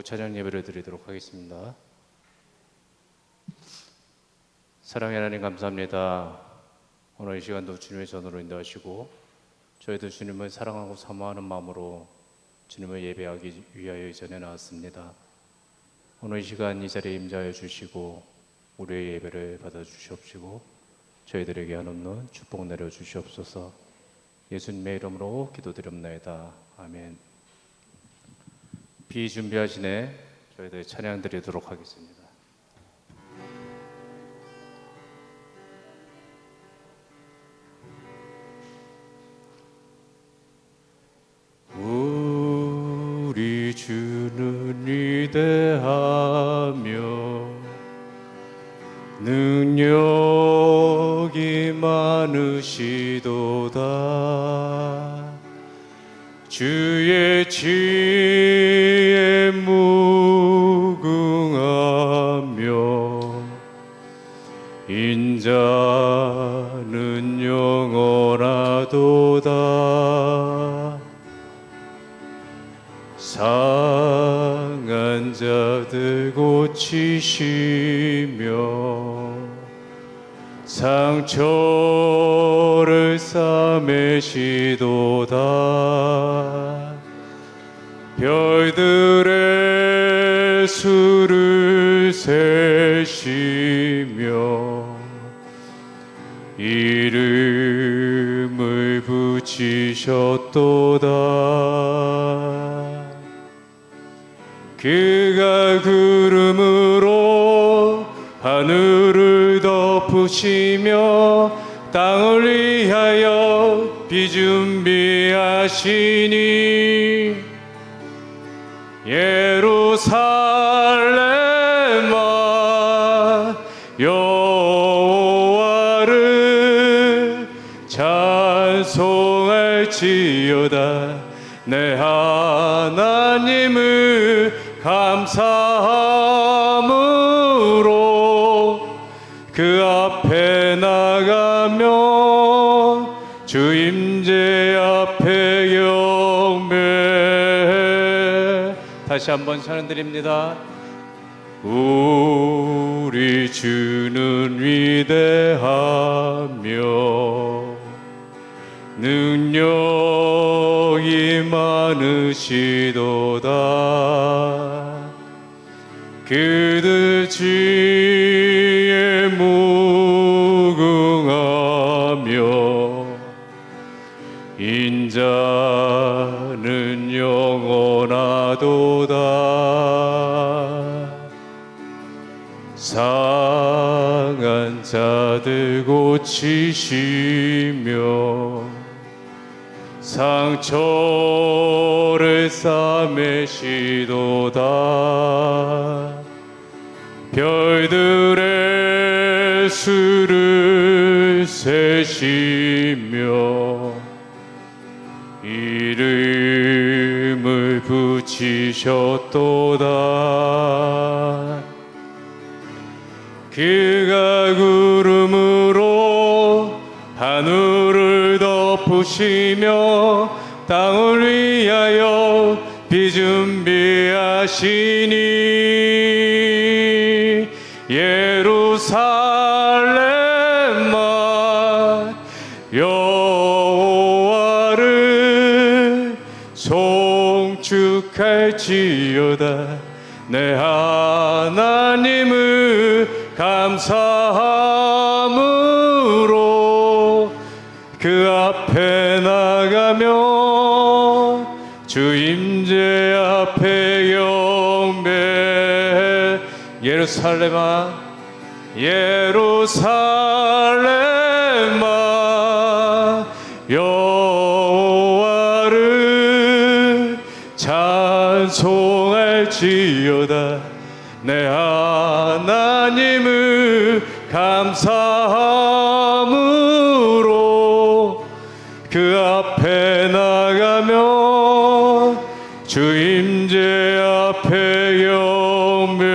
찬양 예배를 드리도록 하겠습니다. 사랑의 하나님 감사합니다. 오늘 이 시간도 주님의 전으로 인도하시고 저희도 주님을 사랑하고 사모하는 마음으로 주님을 예배하기 위하여 이 전에 나왔습니다. 오늘 이 시간 이 자리에 임재하여 주시고 우리의 예배를 받아주시옵시고 저희들에게 한없는 축복 내려주시옵소서. 예수님의 이름으로 기도드립나이다. 아멘. 비준비하시네 저희들 찬양 드리도록 하겠습니다. 우리 주는 위대하며 능력이 많으시도다. 주의 지혜 무궁하며 인자는 영원하도다. 상한 자들 고치시며 상처를 싸매시도다. 별들의 수를 세시며 이름을 붙이셨도다. 그가 구름으로 하늘을 덮으시며 땅을 위하여 비준비하시니 예루살렘아 여호와를 찬송할지어다. 내 하나님을 감사함으로 그 앞에 나가며 주 임재 앞에 경배. 다시 한번 찬양드립니다. 우리 주는 위대하며 능력이 많으시도다. 그들 지혜 무궁하며 인자는 영원하도다. 상한 자들 고치시며 상처를 싸매시도다. 별들의 수를 세시며 이름을 붙이셨도다. 그가 구름으로 하늘을 덮으시며 땅을 위하여 비준비하시니 예루살렘아 여호와를 송축할지어다. 내 하나님을 감사함으로 그 앞에 나가며 주 임재 앞에 경배. 예루살렘아 예루살렘아 여호와를 찬송할지어다. 내 하나님을 감사함으로 그 앞에 나가며 주 임재 앞에 경배.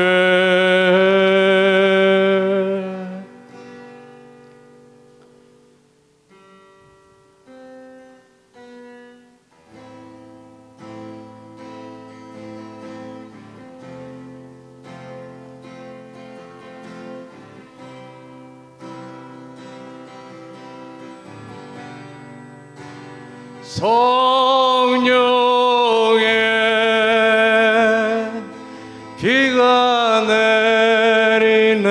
성령의 비가 내리네.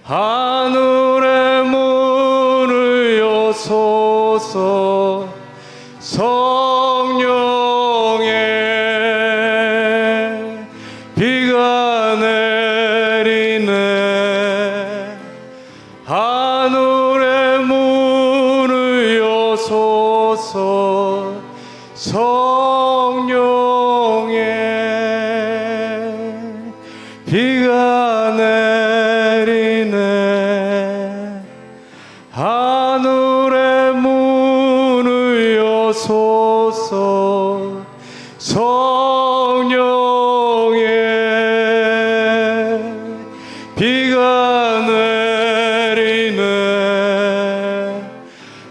하늘의 문을 여소서. 성령의 비가 내리네. 하늘의 문을 여소서. 성령의 비가 내리네. 하늘의 문을 여소서. 성령의 비가 내리네.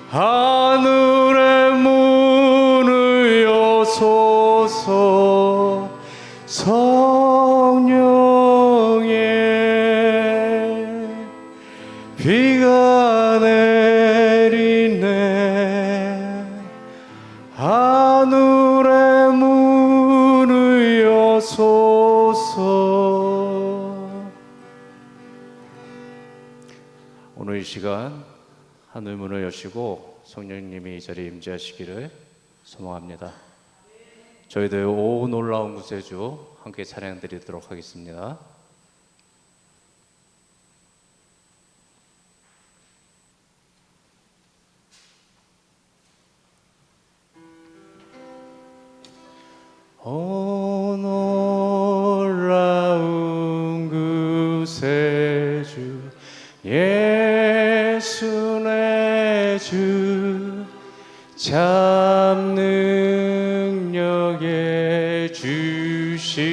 하늘의 문을 여소서. 성령의 비가 내리네. 하늘의 문을 여소서. 오늘 이 시간 하늘 문을 여시고 성령님이 이 자리에 임재하시기를 소망합니다. 저희들 오 놀라운 구세주 함께 찬양 드리도록 하겠습니다. 오 놀라운 구세주 예수 내 주 참 능력의 주시로다.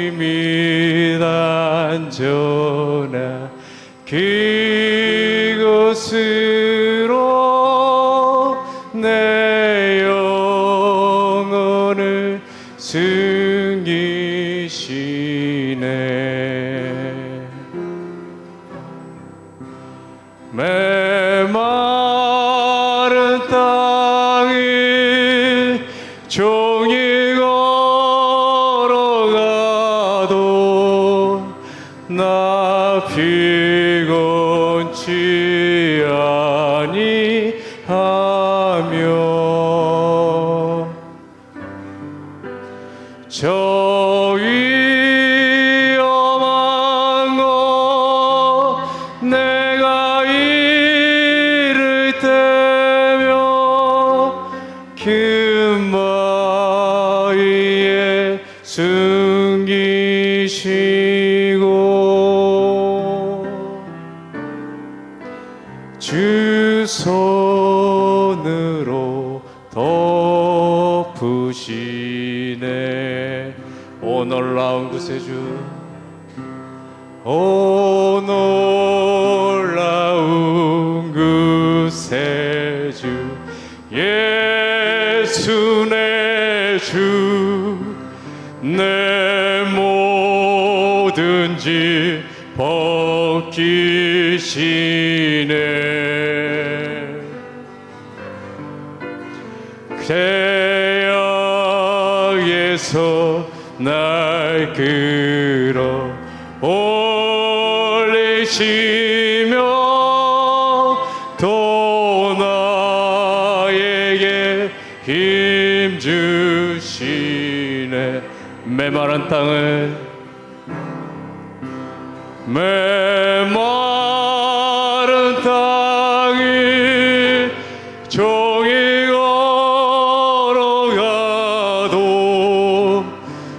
금바임이 단전하 그곳으로 내 영혼을 숨기시네. 메마른 땅을 종일 걸어가도 나 피곤치 아니하며 저 위험한 곳 내가 이를 때며 금바위에 숨기시고 주 손으로 덮으시네. 오 놀라운 구세주 오 놀라운 구세주 예수 내 주 내 모든 짐 벗기시네. 죄악에서 날 끌어 올리시며 또 나에게 힘 주시네. 메마른 땅을 메마른 땅을 종일 걸어가도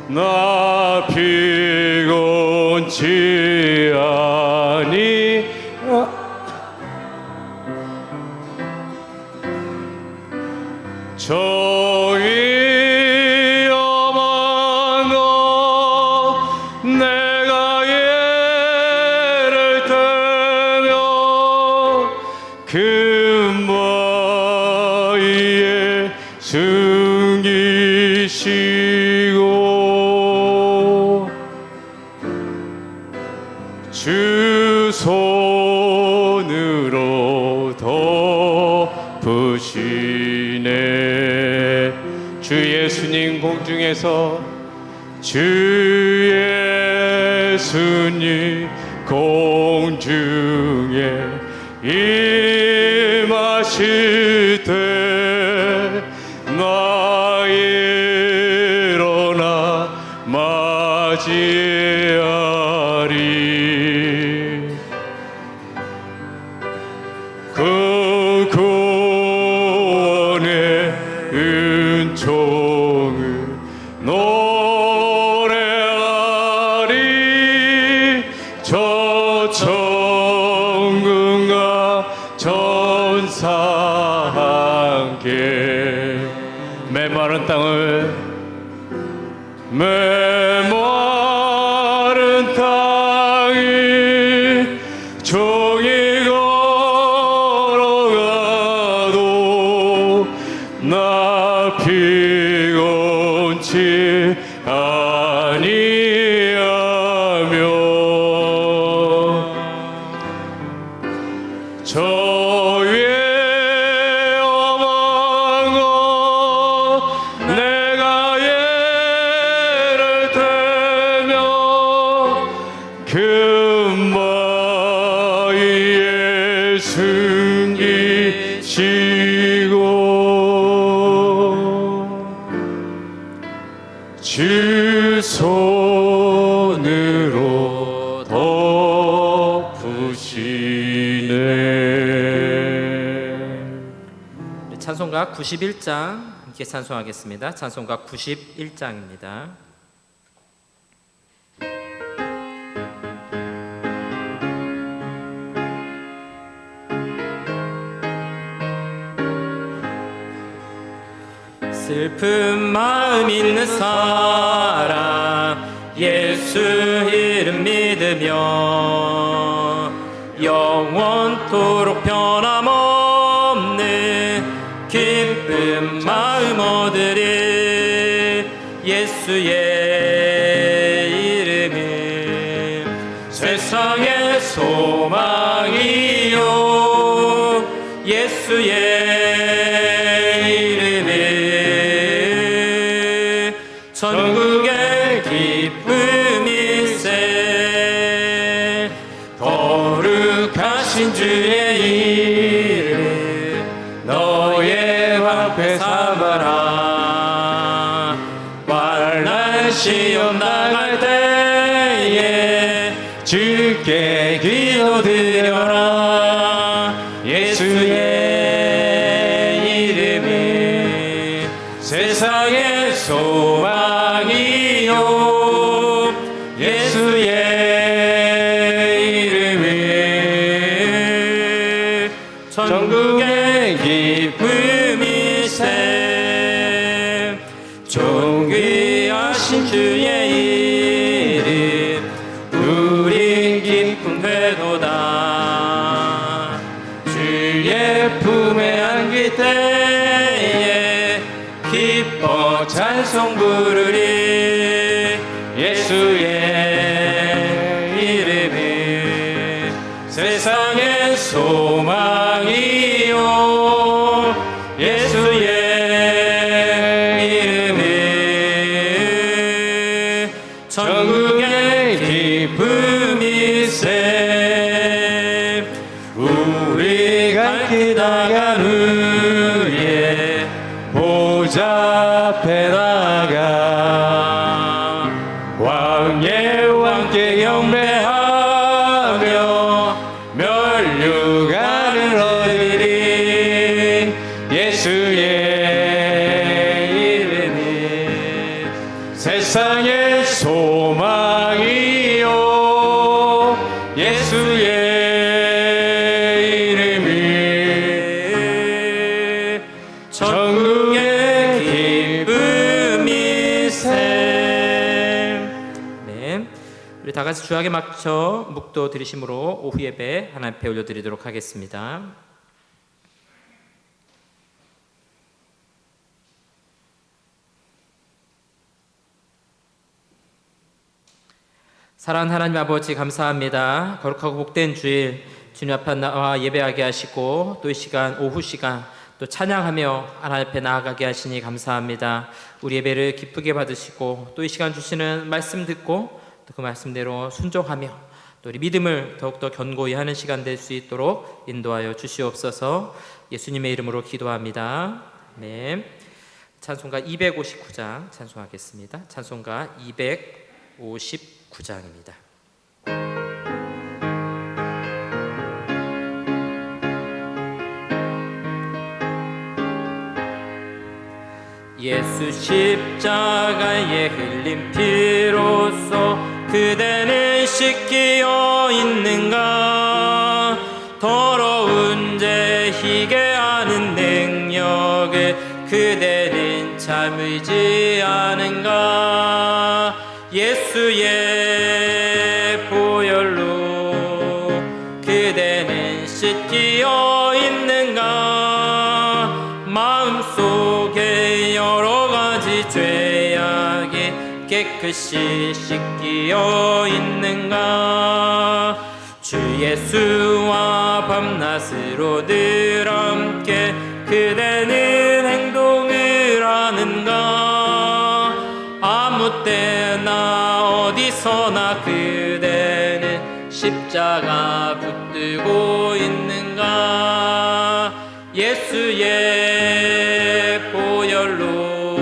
나 피곤치 아니 저 위험한 곳 내가 예를 들며 금바위에 숨기시고 손으로 덮으시네. 주 예수님 공중에서 주 예수님 공중에 임하실 때 나 일어나 맞이하리. 그 구원의 은총을 노래하리. 저 천군과 전사 함께 메마른 땅을 메마른 땅을 종이 걸어가도 나 피곤치 아니하며 저 위에 어망어 내가 예를 들며 금바위에 숨기시고 주 손으로 덮으시네. 찬송가 91장 함께 찬송하겠습니다. 찬송가 91장입니다. 슬픈 마음 있는 사람 예수 이름 믿으며 영원토록 변함없는 기쁜 마음 얻으리. 예수의 이름은 세상의 소망이요 예수의 전국의 기쁨일세. 거룩하신 주의 이름 너의 방패 삼아라. 환난 시험 당할 때에 주께 기도드려라. 예수의 이름은 세상의 소망이요 예수의 이름은 전국의 기쁨일세. 존귀하신 주의 이름 우리 기쁨 되도다. 주의 품에 안길 때에 기뻐 찬송 부르리. 예수의 이름은 세상의 소망이요 예수의 이름은 전국의 기쁨일세. 우리 갈 길 다간 후에 보좌 앞에 나가 왕예와 함께 경배하며 면류관을 얻으리. 예수의 이름은 세상의 소망이요 예수의 이름은 전국의 기쁨일세. 네, 우리 다 같이 주약에 맞춰 묵도 드리심으로 오후 예배 하나님 앞에 올려드리도록 하겠습니다. 사랑하는 하나님 아버지, 감사합니다. 거룩하고 복된 주일 주님 앞에 나와 예배하게 하시고 또 이 시간, 오후 시간 또 찬양하며 하나님 앞에 나아가게 하시니 감사합니다. 우리 예배를 기쁘게 받으시고 또 이 시간 주시는 말씀 듣고 또 그 말씀대로 순종하며 또 우리 믿음을 더욱더 견고히 하는 시간 될 수 있도록 인도하여 주시옵소서. 예수님의 이름으로 기도합니다. 네. 찬송가 259장 찬송하겠습니다. 찬송가 259장입니다. 예수 십자가에 흘린 피로써 그대는 씻기어 있는가? 더러운 죄 희게 하는 능력을 그대는 참으지 않은가? 예수의 보혈로 그대는 씻기어 있는가? 마음속에 여러 가지 죄악이 깨끗이 씻기어 있는가? 주 예수와 밤낮으로 늘 함께 그대는 행동을 하는가? 아무 때나 어디서나 그대는 십자가 붙들고 있는가? 예수의 보혈로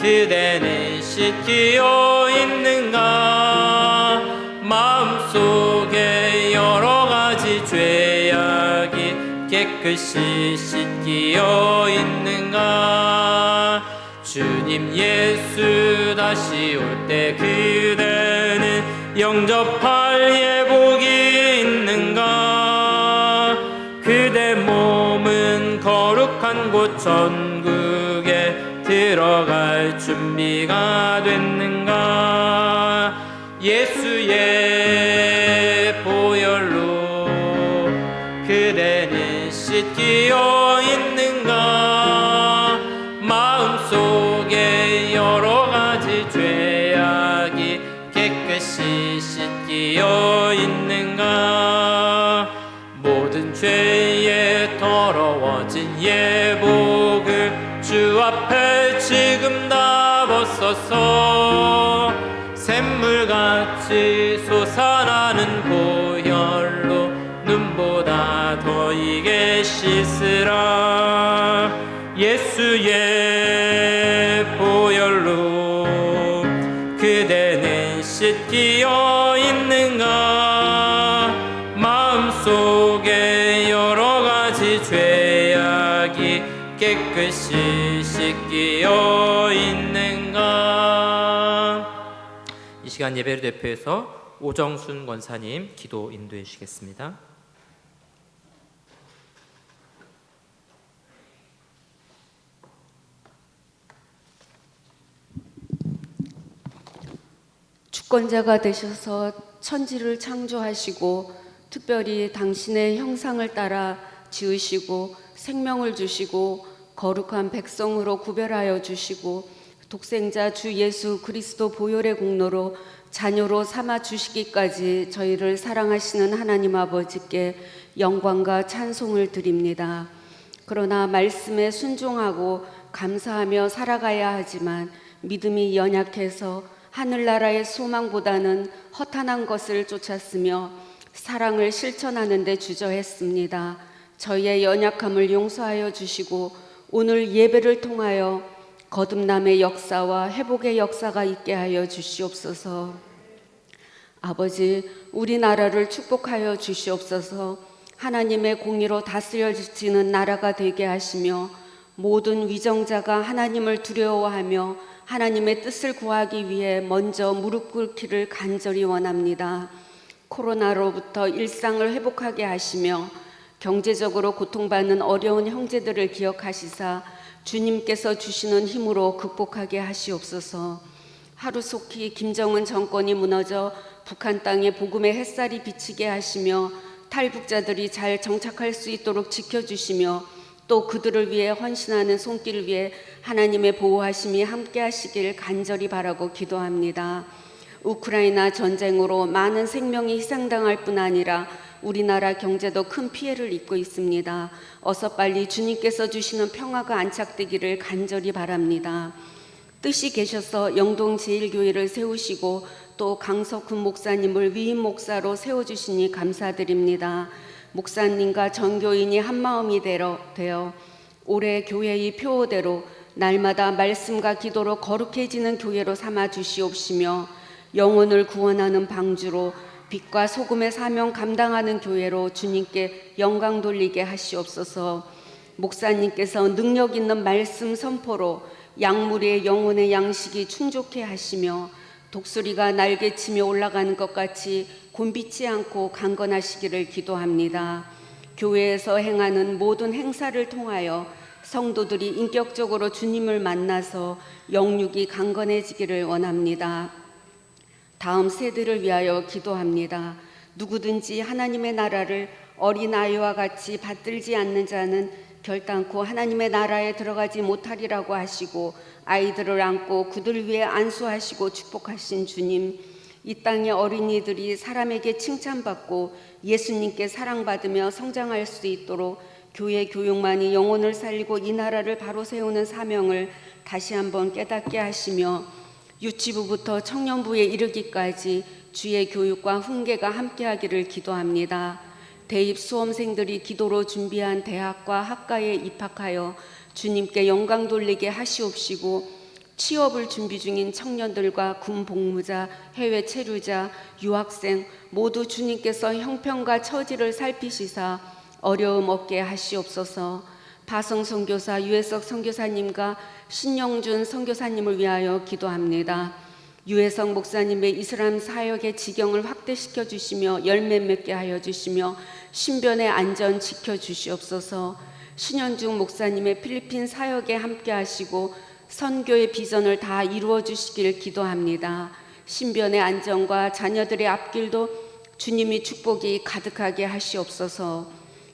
그대는 씻기어 있는가? 마음속에 여러 가지 죄악이 깨끗이 씻기어 있는가? 주님 예수 다시 올 때 그대는 영접할 예복이 있는가? 그대 몸은 거룩한 곳 천국에 들어갈 준비가 됐는가? 예수의 보혈로 그대는 씻기어 있는가? 마음속에 여러 가지 죄악이 깨끗이 씻기어 있는가? 모든 죄에 더러워진 예복을 주 앞에 지금 다 벗어서 샘물같이 솟아나는 보혈로 눈보다 더 이게 씻으라. 예수의 보혈로 그대는 씻기어 있는가? 마음속에 여러 가지 죄악이 깨끗이 씻기어 있는가? 이 시간 예배를 대표해서 오정순 권사님 기도 인도해 주시겠습니다. 주권자가 되셔서 천지를 창조하시고 특별히 당신의 형상을 따라 지으시고 생명을 주시고 거룩한 백성으로 구별하여 주시고 독생자 주 예수 그리스도 보혈의 공로로 자녀로 삼아 주시기까지 저희를 사랑하시는 하나님 아버지께 영광과 찬송을 드립니다. 그러나 말씀에 순종하고 감사하며 살아가야 하지만 믿음이 연약해서 하늘나라의 소망보다는 허탄한 것을 쫓았으며 사랑을 실천하는 데 주저했습니다. 저희의 연약함을 용서하여 주시고 오늘 예배를 통하여 거듭남의 역사와 회복의 역사가 있게 하여 주시옵소서. 아버지, 우리나라를 축복하여 주시옵소서. 하나님의 공의로 다스려지는 나라가 되게 하시며 모든 위정자가 하나님을 두려워하며 하나님의 뜻을 구하기 위해 먼저 무릎 꿇기를 간절히 원합니다. 코로나로부터 일상을 회복하게 하시며 경제적으로 고통받는 어려운 형제들을 기억하시사 주님께서 주시는 힘으로 극복하게 하시옵소서. 하루속히 김정은 정권이 무너져 북한 땅에 복음의 햇살이 비치게 하시며 탈북자들이 잘 정착할 수 있도록 지켜주시며 또 그들을 위해 헌신하는 손길을 위해 하나님의 보호하심이 함께 하시길 간절히 바라고 기도합니다. 우크라이나 전쟁으로 많은 생명이 희생당할 뿐 아니라 우리나라 경제도 큰 피해를 입고 있습니다. 어서 빨리 주님께서 주시는 평화가 안착되기를 간절히 바랍니다. 뜻이 계셔서 영동 제1교회를 세우시고 또 강석훈 목사님을 위임 목사로 세워주시니 감사드립니다. 목사님과 전교인이 한마음이 되어 올해 교회의 표어대로 날마다 말씀과 기도로 거룩해지는 교회로 삼아 주시옵시며 영혼을 구원하는 방주로 빛과 소금의 사명 감당하는 교회로 주님께 영광 돌리게 하시옵소서. 목사님께서 능력 있는 말씀 선포로 약물의 영혼의 양식이 충족해 하시며 독수리가 날개치며 올라가는 것 같이 곤비치 않고 강건하시기를 기도합니다. 교회에서 행하는 모든 행사를 통하여 성도들이 인격적으로 주님을 만나서 영육이 강건해지기를 원합니다. 다음 세대를 위하여 기도합니다. 누구든지 하나님의 나라를 어린아이와 같이 받들지 않는 자는 결단코 하나님의 나라에 들어가지 못하리라고 하시고 아이들을 안고 그들 위에 안수하시고 축복하신 주님, 이 땅의 어린이들이 사람에게 칭찬받고 예수님께 사랑받으며 성장할 수 있도록 교회 교육만이 영혼을 살리고 이 나라를 바로 세우는 사명을 다시 한번 깨닫게 하시며 유치부부터 청년부에 이르기까지 주의 교육과 훈계가 함께하기를 기도합니다. 대입 수험생들이 기도로 준비한 대학과 학과에 입학하여 주님께 영광 돌리게 하시옵시고 취업을 준비 중인 청년들과 군 복무자, 해외 체류자, 유학생 모두 주님께서 형편과 처지를 살피시사 어려움 없게 하시옵소서. 바성 선교사 유해석 선교사님과 신영준 선교사님을 위하여 기도합니다. 유해석 목사님의 이슬람 사역의 지경을 확대시켜 주시며 열매 맺게 하여 주시며 신변의 안전 지켜 주시옵소서. 신현중 목사님의 필리핀 사역에 함께 하시고 선교의 비전을 다 이루어 주시길 기도합니다. 신변의 안전과 자녀들의 앞길도 주님이 축복이 가득하게 하시옵소서.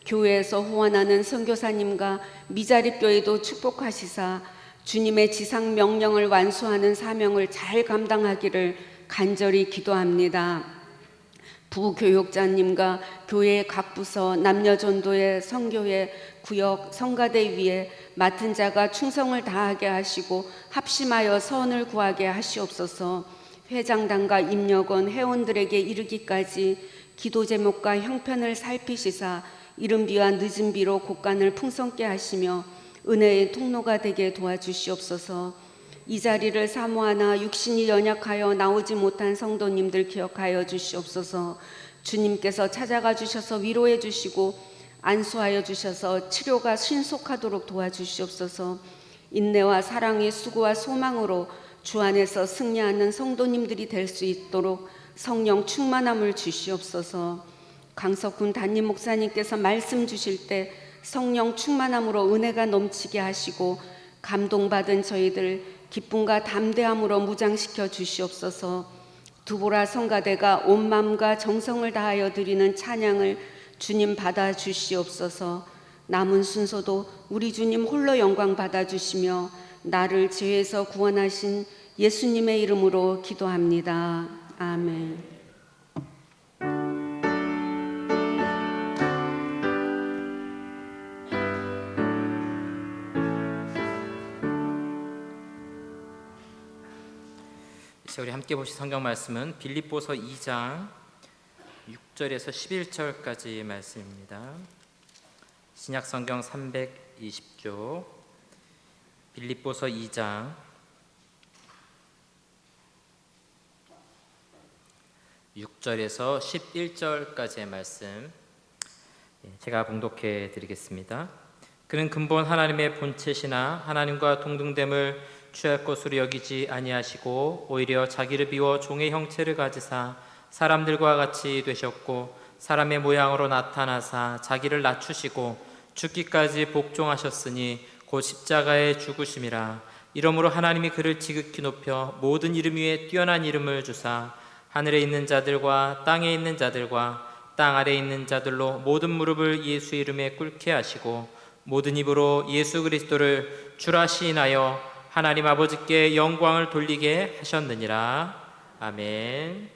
교회에서 후원하는 선교사님과 미자립교회도 축복하시사 주님의 지상 명령을 완수하는 사명을 잘 감당하기를 간절히 기도합니다. 부교육자님과 교회의 각 부서, 남녀전도회, 선교회, 구역, 성가대 위에 맡은 자가 충성을 다하게 하시고 합심하여 선을 구하게 하시옵소서. 회장단과 임력원, 회원들에게 이르기까지 기도 제목과 형편을 살피시사 이른 비와 늦은 비로 곳간을 풍성케 하시며 은혜의 통로가 되게 도와주시옵소서. 이 자리를 사모하나 육신이 연약하여 나오지 못한 성도님들 기억하여 주시옵소서. 주님께서 찾아가 주셔서 위로해 주시고 안수하여 주셔서 치료가 신속하도록 도와주시옵소서. 인내와 사랑의 수고와 소망으로 주 안에서 승리하는 성도님들이 될 수 있도록 성령 충만함을 주시옵소서. 강석훈 담임 목사님께서 말씀 주실 때 성령 충만함으로 은혜가 넘치게 하시고 감동받은 저희들 기쁨과 담대함으로 무장시켜 주시옵소서. 두보라 성가대가 온 마음과 정성을 다하여 드리는 찬양을 주님 받아 주시옵소서. 남은 순서도 우리 주님 홀로 영광 받아 주시며 나를 죄에서 구원하신 예수님의 이름으로 기도합니다. 아멘. 우리 함께 보실 성경 말씀은 빌립보서 2장 6절에서 11절까지 말씀입니다. 신약 성경 320조 빌립보서 2장 6절에서 11절까지의 말씀 제가 봉독해 드리겠습니다. 그는 근본 하나님의 본체시나 하나님과 동등됨을 취할 것으로 여기지 아니하시고 오히려 자기를 비워 종의 형체를 가지사 사람들과 같이 되셨고 사람의 모양으로 나타나사 자기를 낮추시고 죽기까지 복종하셨으니 곧 십자가의 죽으심이라. 이러므로 하나님이 그를 지극히 높여 모든 이름 위에 뛰어난 이름을 주사 하늘에 있는 자들과 땅에 있는 자들과 땅 아래에 있는 자들로 모든 무릎을 예수 이름에 꿇게 하시고 모든 입으로 예수 그리스도를 주라 시인하여 하나님 아버지께 영광을 돌리게 하셨느니라. 아멘.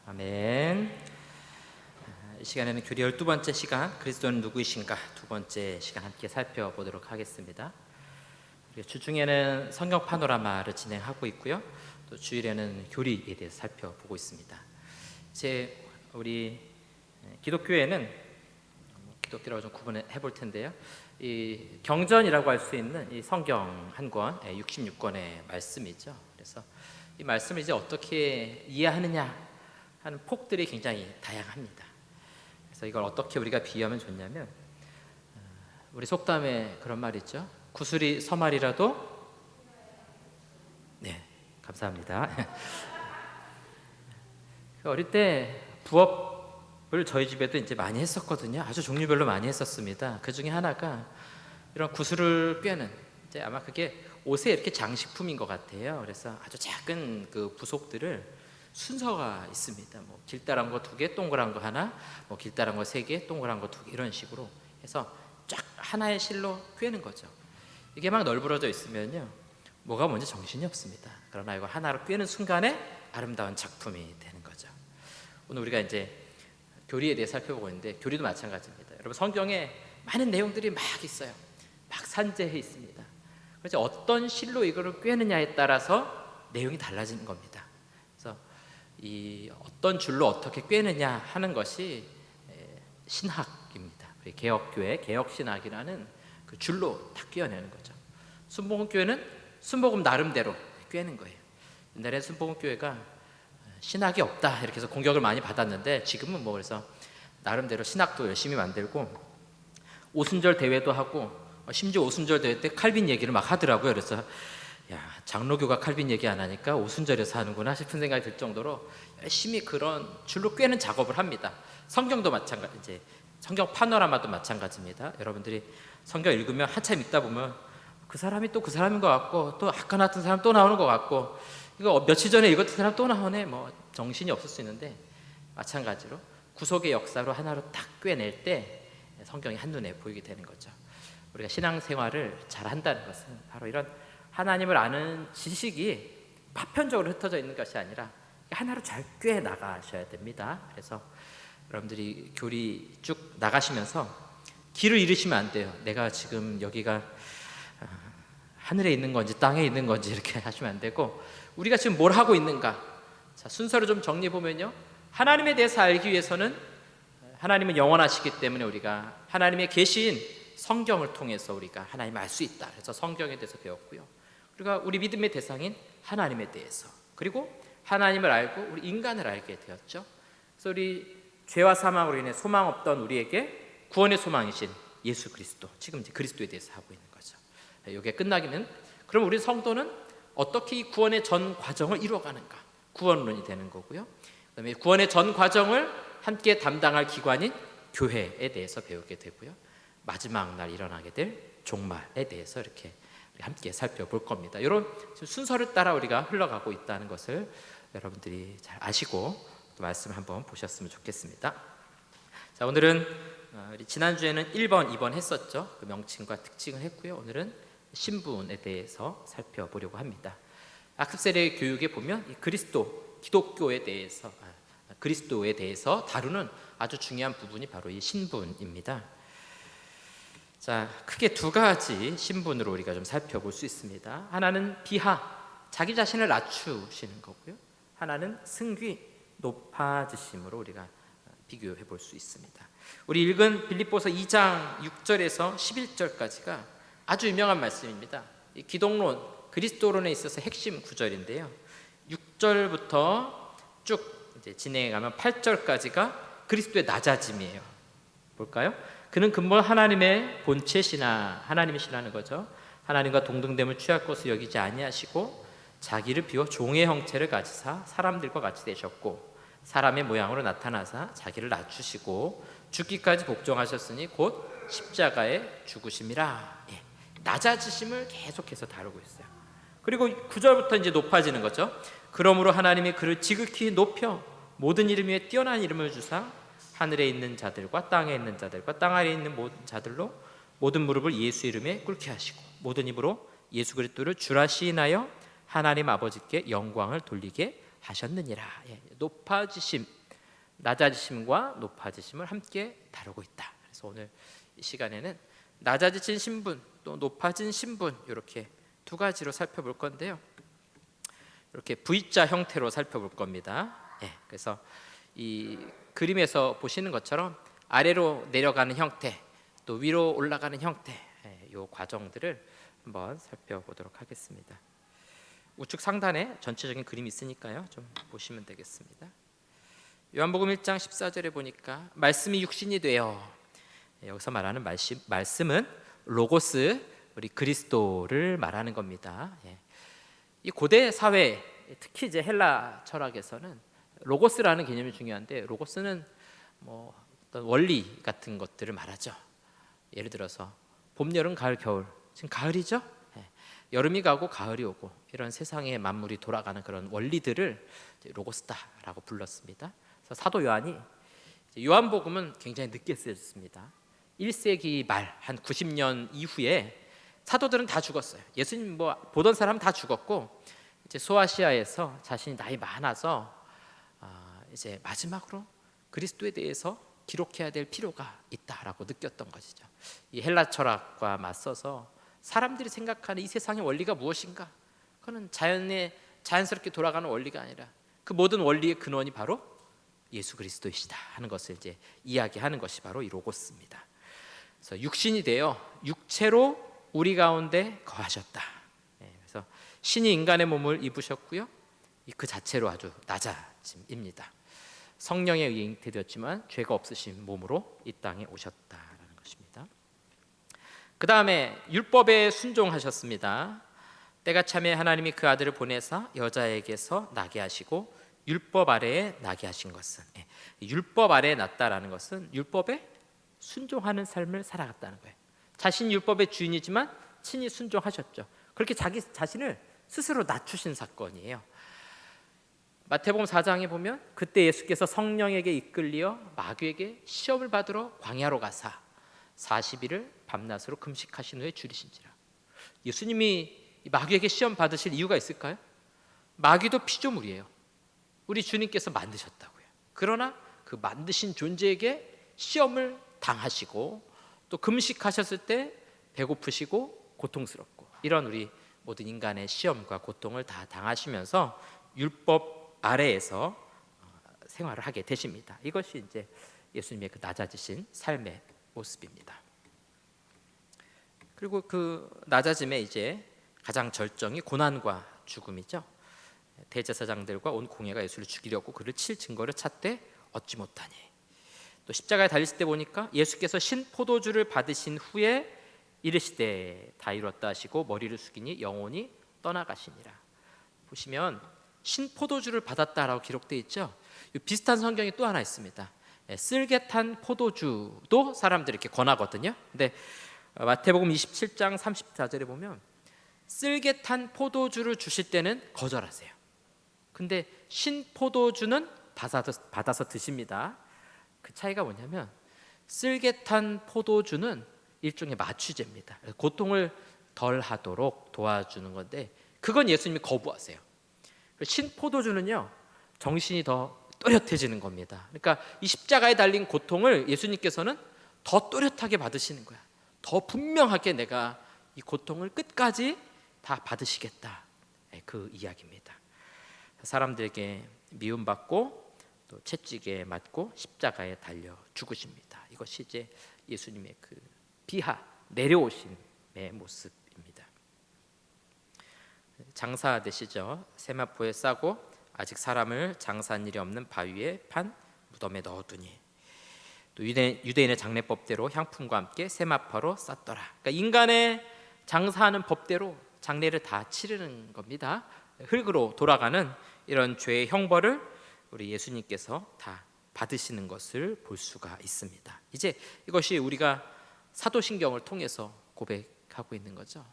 아멘. 이 시간에는 교리 12번째 시간 그리스도는 누구이신가 두 번째 시간 함께 살펴보도록 하겠습니다. 주중에는 성경 파노라마를 진행하고 있고요. 또 주일에는 교리에 대해서 살펴보고 있습니다. 이제 우리 기독교에는 기독교라고 좀 구분해 볼 텐데요. 이 경전이라고 할 수 있는 이 성경 한 권, 66권의 말씀이죠. 그래서 이 말씀을 이제 어떻게 이해하느냐 하는 폭들이 굉장히 다양합니다. 그래서 이걸 어떻게 우리가 비유하면 좋냐면 우리 속담에 그런 말이 있죠. 구슬이 서말이라도 네, 감사합니다. 어릴 때 부업을 저희 집에도 이제 많이 했었거든요. 아주 종류별로 많이 했었습니다. 그 중에 하나가 이런 구슬을 꿰는 이제 아마 그게 옷에 이렇게 장식품인 것 같아요. 그래서 아주 작은 그 부속들을 순서가 있습니다. 뭐 길다란 거 2개, 동그란 거 하나, 뭐 길다란 거 3개, 동그란 거 2개 이런 식으로 해서 쫙 하나의 실로 꿰는 거죠. 이게 막 널브러져 있으면요, 뭐가 뭔지 정신이 없습니다. 그러나 이걸 하나로 꿰는 순간에 아름다운 작품이 되는 거죠. 오늘 우리가 이제 교리에 대해 살펴보고 있는데 교리도 마찬가지입니다. 여러분 성경에 많은 내용들이 막 있어요. 막 산재해 있습니다. 그래서 어떤 실로 이거를 꿰느냐에 따라서 내용이 달라지는 겁니다. 그래서 이 어떤 줄로 어떻게 꿰느냐 하는 것이 신학입니다. 우리 개혁교회 개혁신학이라는 그 줄로 다 꿰어내는 거죠. 순복음교회는 순복음 나름대로 꿰는 거예요. 옛날에 순복음교회가 신학이 없다 이렇게 해서 공격을 많이 받았는데 지금은 뭐 그래서 나름대로 신학도 열심히 만들고 오순절 대회도 하고 심지어 오순절 대회 때 칼빈 얘기를 막 하더라고요. 그래서 야, 장로교가 칼빈 얘기 안 하니까 오순절에서 하는구나 싶은 생각이 들 정도로 열심히 그런 줄로 꿰는 작업을 합니다. 성경도 마찬가지, 이제 성경 파노라마도 마찬가지입니다. 여러분들이 성경 읽으면 한참 읽다 보면 그 사람이 또 그 사람인 것 같고, 또 아까 나왔던 사람 또 나오는 것 같고, 이거 며칠 전에 읽었던 사람 또 나오네, 뭐 정신이 없을 수 있는데, 마찬가지로 구속의 역사로 하나로 딱 꿰낼 때 성경이 한눈에 보이게 되는 거죠. 우리가 신앙생활을 잘 한다는 것은 바로 이런 하나님을 아는 지식이 파편적으로 흩어져 있는 것이 아니라 하나로 잘 꿰 나가셔야 됩니다. 그래서 여러분들이 교리 쭉 나가시면서 길을 잃으시면 안 돼요. 내가 지금 여기가 하늘에 있는 건지 땅에 있는 건지 이렇게 하시면 안 되고, 우리가 지금 뭘 하고 있는가, 자, 순서를 좀 정리해 보면요, 하나님에 대해서 알기 위해서는 하나님은 영원하시기 때문에 우리가 하나님의 계신 성경을 통해서 우리가 하나님을 알 수 있다. 그래서 성경에 대해서 배웠고요. 우리가 우리 믿음의 대상인 하나님에 대해서, 그리고 하나님을 알고 우리 인간을 알게 되었죠. 그래서 우리 죄와 사망으로 인해 소망 없던 우리에게 구원의 소망이신 예수 그리스도, 지금 이제 그리스도에 대해서 하고 있는 거죠. 이게 끝나기는, 그럼 우리 성도는 어떻게 이 구원의 전 과정을 이루어가는가, 구원론이 되는 거고요. 그다음에 구원의 전 과정을 함께 담당할 기관인 교회에 대해서 배우게 되고요. 마지막 날 일어나게 될 종말에 대해서 이렇게 함께 살펴볼 겁니다. 이런 순서를 따라 우리가 흘러가고 있다는 것을 여러분들이 잘 아시고 또 말씀을 한번 보셨으면 좋겠습니다. 자, 오늘은 우리 지난주에는 1번, 2번 했었죠. 그 명칭과 특징을 했고요. 오늘은 신분에 대해서 살펴보려고 합니다. 학습세례 교육에 보면 이 그리스도, 기독교에 대해서, 그리스도에 대해서 다루는 아주 중요한 부분이 바로 이 신분입니다. 자, 크게 두 가지 신분으로 우리가 좀 살펴볼 수 있습니다. 하나는 비하, 자기 자신을 낮추시는 거고요. 하나는 승귀, 높아지심으로 우리가 비교해 볼 수 있습니다. 우리 읽은 빌립보서 2장 6절에서 11절까지가 아주 유명한 말씀입니다. 이 기독론, 그리스도론에 있어서 핵심 구절인데요. 6절부터 쭉 이제 진행해 가면 8절까지가 그리스도의 낮아짐이에요. 볼까요? 그는 근본 하나님의 본체시나, 하나님이시라는 거죠. 하나님과 동등됨을 취할 것을 여기지 아니하시고 자기를 비워 종의 형체를 가지사 사람들과 같이 되셨고 사람의 모양으로 나타나사 자기를 낮추시고 죽기까지 복종하셨으니 곧 십자가에 죽으심이라. 예, 낮아지심을 계속해서 다루고 있어요. 그리고 9절부터 이제 높아지는 거죠. 그러므로 하나님이 그를 지극히 높여 모든 이름 위에 뛰어난 이름을 주사 하늘에 있는 자들과 땅에 있는 자들과 땅 아래에 있는 모든 자들로 모든 무릎을 예수 이름에 꿇게 하시고 모든 입으로 예수 그리스도를 주라 시인하여 하나님 아버지께 영광을 돌리게 하셨느니라. 예, 높아지심, 낮아지심과 높아지심을 함께 다루고 있다. 그래서 오늘 이 시간에는 낮아지신 신분 또 높아진 신분, 이렇게 두 가지로 살펴볼 건데요. 이렇게 V자 형태로 살펴볼 겁니다. 예, 그래서 이 그림에서 보시는 것처럼 아래로 내려가는 형태, 또 위로 올라가는 형태, 이 과정들을 한번 살펴보도록 하겠습니다. 우측 상단에 전체적인 그림이 있으니까요, 좀 보시면 되겠습니다. 요한복음 1장 14절에 보니까 말씀이 육신이 되어, 여기서 말하는 말씀은 로고스, 우리 그리스도를 말하는 겁니다. 이 고대 사회, 특히 이제 헬라 철학에서는 로고스라는 개념이 중요한데, 로고스는 뭐 어떤 원리 같은 것들을 말하죠. 예를 들어서 봄, 여름, 가을, 겨울, 지금 가을이죠? 여름이 가고 가을이 오고 이런 세상의 만물이 돌아가는 그런 원리들을 로고스다라고 불렀습니다. 그래서 사도 요한이, 요한복음은 굉장히 늦게 쓰였습니다. 1세기 말 한 90년 이후에 사도들은 다 죽었어요. 예수님 뭐 보던 사람 다 죽었고, 이제 소아시아에서 자신이 나이 많아서 이제 마지막으로 그리스도에 대해서 기록해야 될 필요가 있다라고 느꼈던 것이죠. 이 헬라 철학과 맞서서 사람들이 생각하는 이 세상의 원리가 무엇인가? 그거는 자연스럽게 돌아가는 원리가 아니라 그 모든 원리의 근원이 바로 예수 그리스도이시다 하는 것을 이제 이야기하는 것이 바로 이 로고스입니다. 그래서 육신이 되어 육체로 우리 가운데 거하셨다. 그래서 신이 인간의 몸을 입으셨고요. 그 자체로 아주 낮아짐입니다. 성령에 의해 잉태되었지만 죄가 없으신 몸으로 이 땅에 오셨다라는 것입니다. 그 다음에 율법에 순종하셨습니다. 때가 참에 하나님이 그 아들을 보내사 여자에게서 나게 하시고 율법 아래에 나게 하신 것은, 율법 아래에 났다라는 것은 율법에 순종하는 삶을 살아갔다는 거예요. 자신 율법의 주인이지만 친히 순종하셨죠. 그렇게 자기 자신을 스스로 낮추신 사건이에요. 마태복음 4장에 보면 그때 예수께서 성령에게 이끌리어 마귀에게 시험을 받으러 광야로 가사 40일을 밤낮으로 금식하신 후에 줄이신지라. 예수님이 마귀에게 시험 받으실 이유가 있을까요? 마귀도 피조물이에요. 우리 주님께서 만드셨다고요. 그러나 그 만드신 존재에게 시험을 당하시고 또 금식하셨을 때 배고프시고 고통스럽고 이런 우리 모든 인간의 시험과 고통을 다 당하시면서 율법 아래에서 생활을 하게 되십니다. 이것이 이제 예수님의 그 낮아지신 삶의 모습입니다. 그리고 그 낮아짐의 이제 가장 절정이 고난과 죽음이죠. 대제사장들과 온 공회가 예수를 죽이려고 그를 칠 증거를 찾되 얻지 못하니, 또 십자가에 달리실 때 보니까 예수께서 신포도주를 받으신 후에 이르시되 다 이뤘다 하시고 머리를 숙이니 영혼이 떠나가시니라. 보시면 신포도주를 받았다라고 기록되어 있죠. 비슷한 성경이 또 하나 있습니다. 쓸개 탄 포도주도 사람들이 이렇게 권하거든요. 근데 마태복음 27장 34절에 보면 쓸개 탄 포도주를 주실 때는 거절하세요. 근데 신포도주는 받아서 드십니다. 그 차이가 뭐냐면 쓸개 탄 포도주는 일종의 마취제입니다. 고통을 덜 하도록 도와주는 건데 그건 예수님이 거부하세요. 신포도주는요, 정신이 더 또렷해지는 겁니다. 그러니까 이 십자가에 달린 고통을 예수님께서는 더 또렷하게 받으시는 거야. 더 분명하게 내가 이 고통을 끝까지 다 받으시겠다, 그 이야기입니다. 사람들에게 미움받고 또 채찍에 맞고 십자가에 달려 죽으십니다. 이것이 이제 예수님의 그 비하, 내려오심의 모습입니다. 장사되시죠. 세마포에 싸고 아직 사람을 장사한 일이 없는 바위에 판 무덤에 넣어두니, 또 유대인의 장례법대로 향품과 함께 세마포로 쌌더라. 그러니까 인간의 장사하는 법대로 장례를 다 치르는 겁니다. 흙으로 돌아가는 이런 죄의 형벌을 우리 예수님께서 다 받으시는 것을 볼 수가 있습니다. 이제 이것이 우리가 사도신경을 통해서 고백하고 있는 거죠.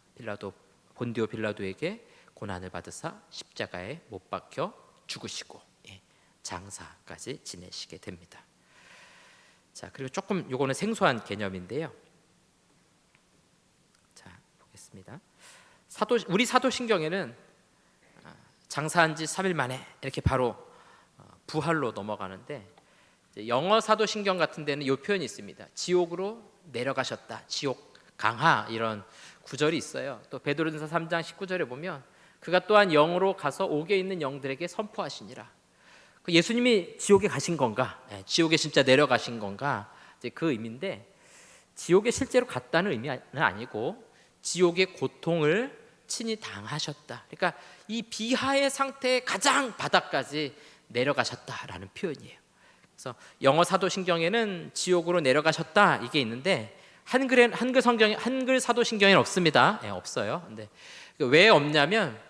본디오 빌라도에게 고난을 받으사 십자가에 못 박혀 죽으시고 장사까지 지내시게 됩니다. 자, 그리고 조금 요거는 생소한 개념인데요. 자, 보겠습니다. 우리 사도신경에는 장사한 지 3일 만에 이렇게 바로 부활로 넘어가는데, 영어 사도신경 같은 데는 이 표현이 있습니다. 지옥으로 내려가셨다, 지옥 강하, 이런 구절이 있어요. 또 베드로전서 3장 19절에 보면 그가 또한 영으로 가서 옥에 있는 영들에게 선포하시니라. 예수님이 지옥에 가신 건가, 지옥에 진짜 내려가신 건가, 이제 그 의미인데, 지옥에 실제로 갔다는 의미는 아니고 지옥의 고통을 친히 당하셨다. 그러니까 이 비하의 상태의 가장 바닥까지 내려가셨다라는 표현이에요. 그래서 영어 사도신경에는 지옥으로 내려가셨다 이게 있는데 한글 사도신경에는 없습니다. 없어요. 근데 왜 없냐면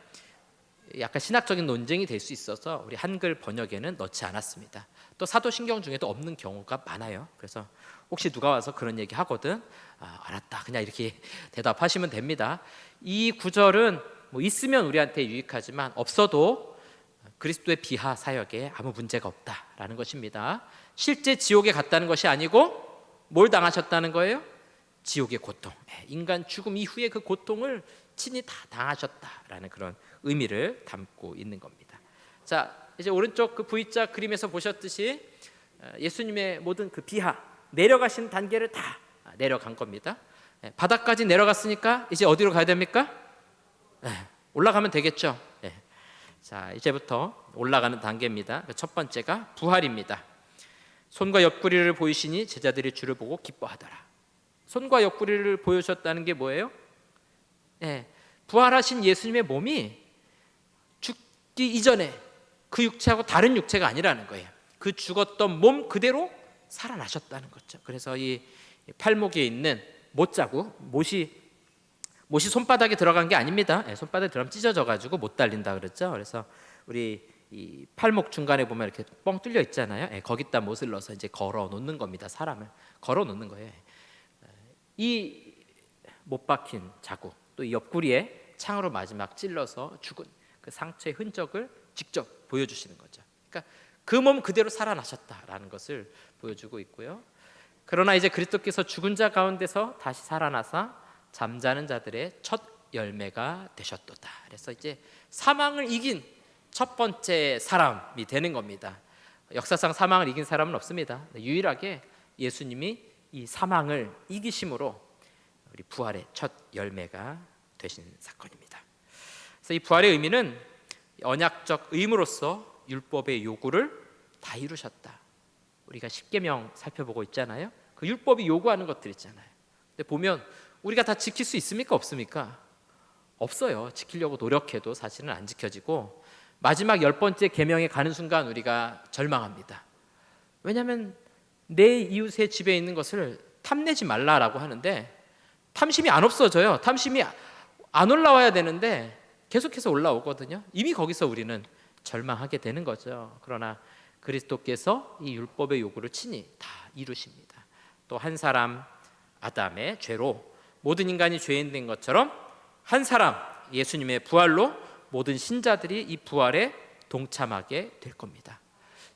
약간 신학적인 논쟁이 될 수 있어서 우리 한글 번역에는 넣지 않았습니다. 또 사도신경 중에도 없는 경우가 많아요. 그래서 혹시 누가 와서 그런 얘기 하거든, 알았다, 그냥 이렇게 대답하시면 됩니다. 이 구절은 뭐 있으면 우리한테 유익하지만 없어도 그리스도의 비하 사역에 아무 문제가 없다라는 것입니다. 실제 지옥에 갔다는 것이 아니고 뭘 당하셨다는 거예요? 지옥의 고통, 인간 죽음 이후에 그 고통을 친히 다 당하셨다라는 그런 의미를 담고 있는 겁니다. 자, 이제 오른쪽 그 V자 그림에서 보셨듯이 예수님의 모든 그 비하, 내려가신 단계를 다 내려간 겁니다. 바닥까지 내려갔으니까 이제 어디로 가야 됩니까? 올라가면 되겠죠. 자, 이제부터 올라가는 단계입니다. 첫 번째가 부활입니다. 손과 옆구리를 보이시니 제자들이 주를 보고 기뻐하더라. 손과 옆구리를 보여주셨다는 게 뭐예요? 부활하신 예수님의 몸이 죽기 이전에 그 육체하고 다른 육체가 아니라는 거예요. 그 죽었던 몸 그대로 살아나셨다는 거죠. 그래서 이 팔목에 있는 못자국, 못이 손바닥에 들어간 게 아닙니다. 손바닥에 들어가면 찢어져 가지고 못 달린다 그랬죠. 그래서 우리 이 팔목 중간에 보면 이렇게 뻥 뚫려 있잖아요. 거기다 못을 넣어서 이제 걸어 놓는 겁니다. 사람을 걸어 놓는 거예요. 이 못 박힌 자국, 또 이 옆구리에 창으로 마지막 찔러서 죽은 그 상처의 흔적을 직접 보여주시는 거죠. 그러니까 그 몸 그대로 살아나셨다라는 것을 보여주고 있고요. 그러나 이제 그리스도께서 죽은 자 가운데서 다시 살아나사 잠자는 자들의 첫 열매가 되셨도다. 그래서 이제 사망을 이긴 첫 번째 사람이 되는 겁니다. 역사상 사망을 이긴 사람은 없습니다. 유일하게 예수님이 이 사망을 이기심으로 우리 부활의 첫 열매가 되신 사건입니다. 그래서 이 부활의 의미는 언약적 의무로서 율법의 요구를 다 이루셨다. 우리가 십계명 살펴보고 있잖아요. 그 율법이 요구하는 것들 있잖아요. 근데 보면 우리가 다 지킬 수 있습니까? 없습니까? 없어요. 지키려고 노력해도 사실은 안 지켜지고 마지막 10번째 계명에 가는 순간 우리가 절망합니다. 왜냐하면 내 이웃의 집에 있는 것을 탐내지 말라라고 하는데 탐심이 안 없어져요. 탐심이 안 올라와야 되는데 계속해서 올라오거든요. 이미 거기서 우리는 절망하게 되는 거죠. 그러나 그리스도께서 이 율법의 요구를 친히 다 이루십니다. 또 한 사람 아담의 죄로 모든 인간이 죄인 된 것처럼 한 사람 예수님의 부활로 모든 신자들이 이 부활에 동참하게 될 겁니다.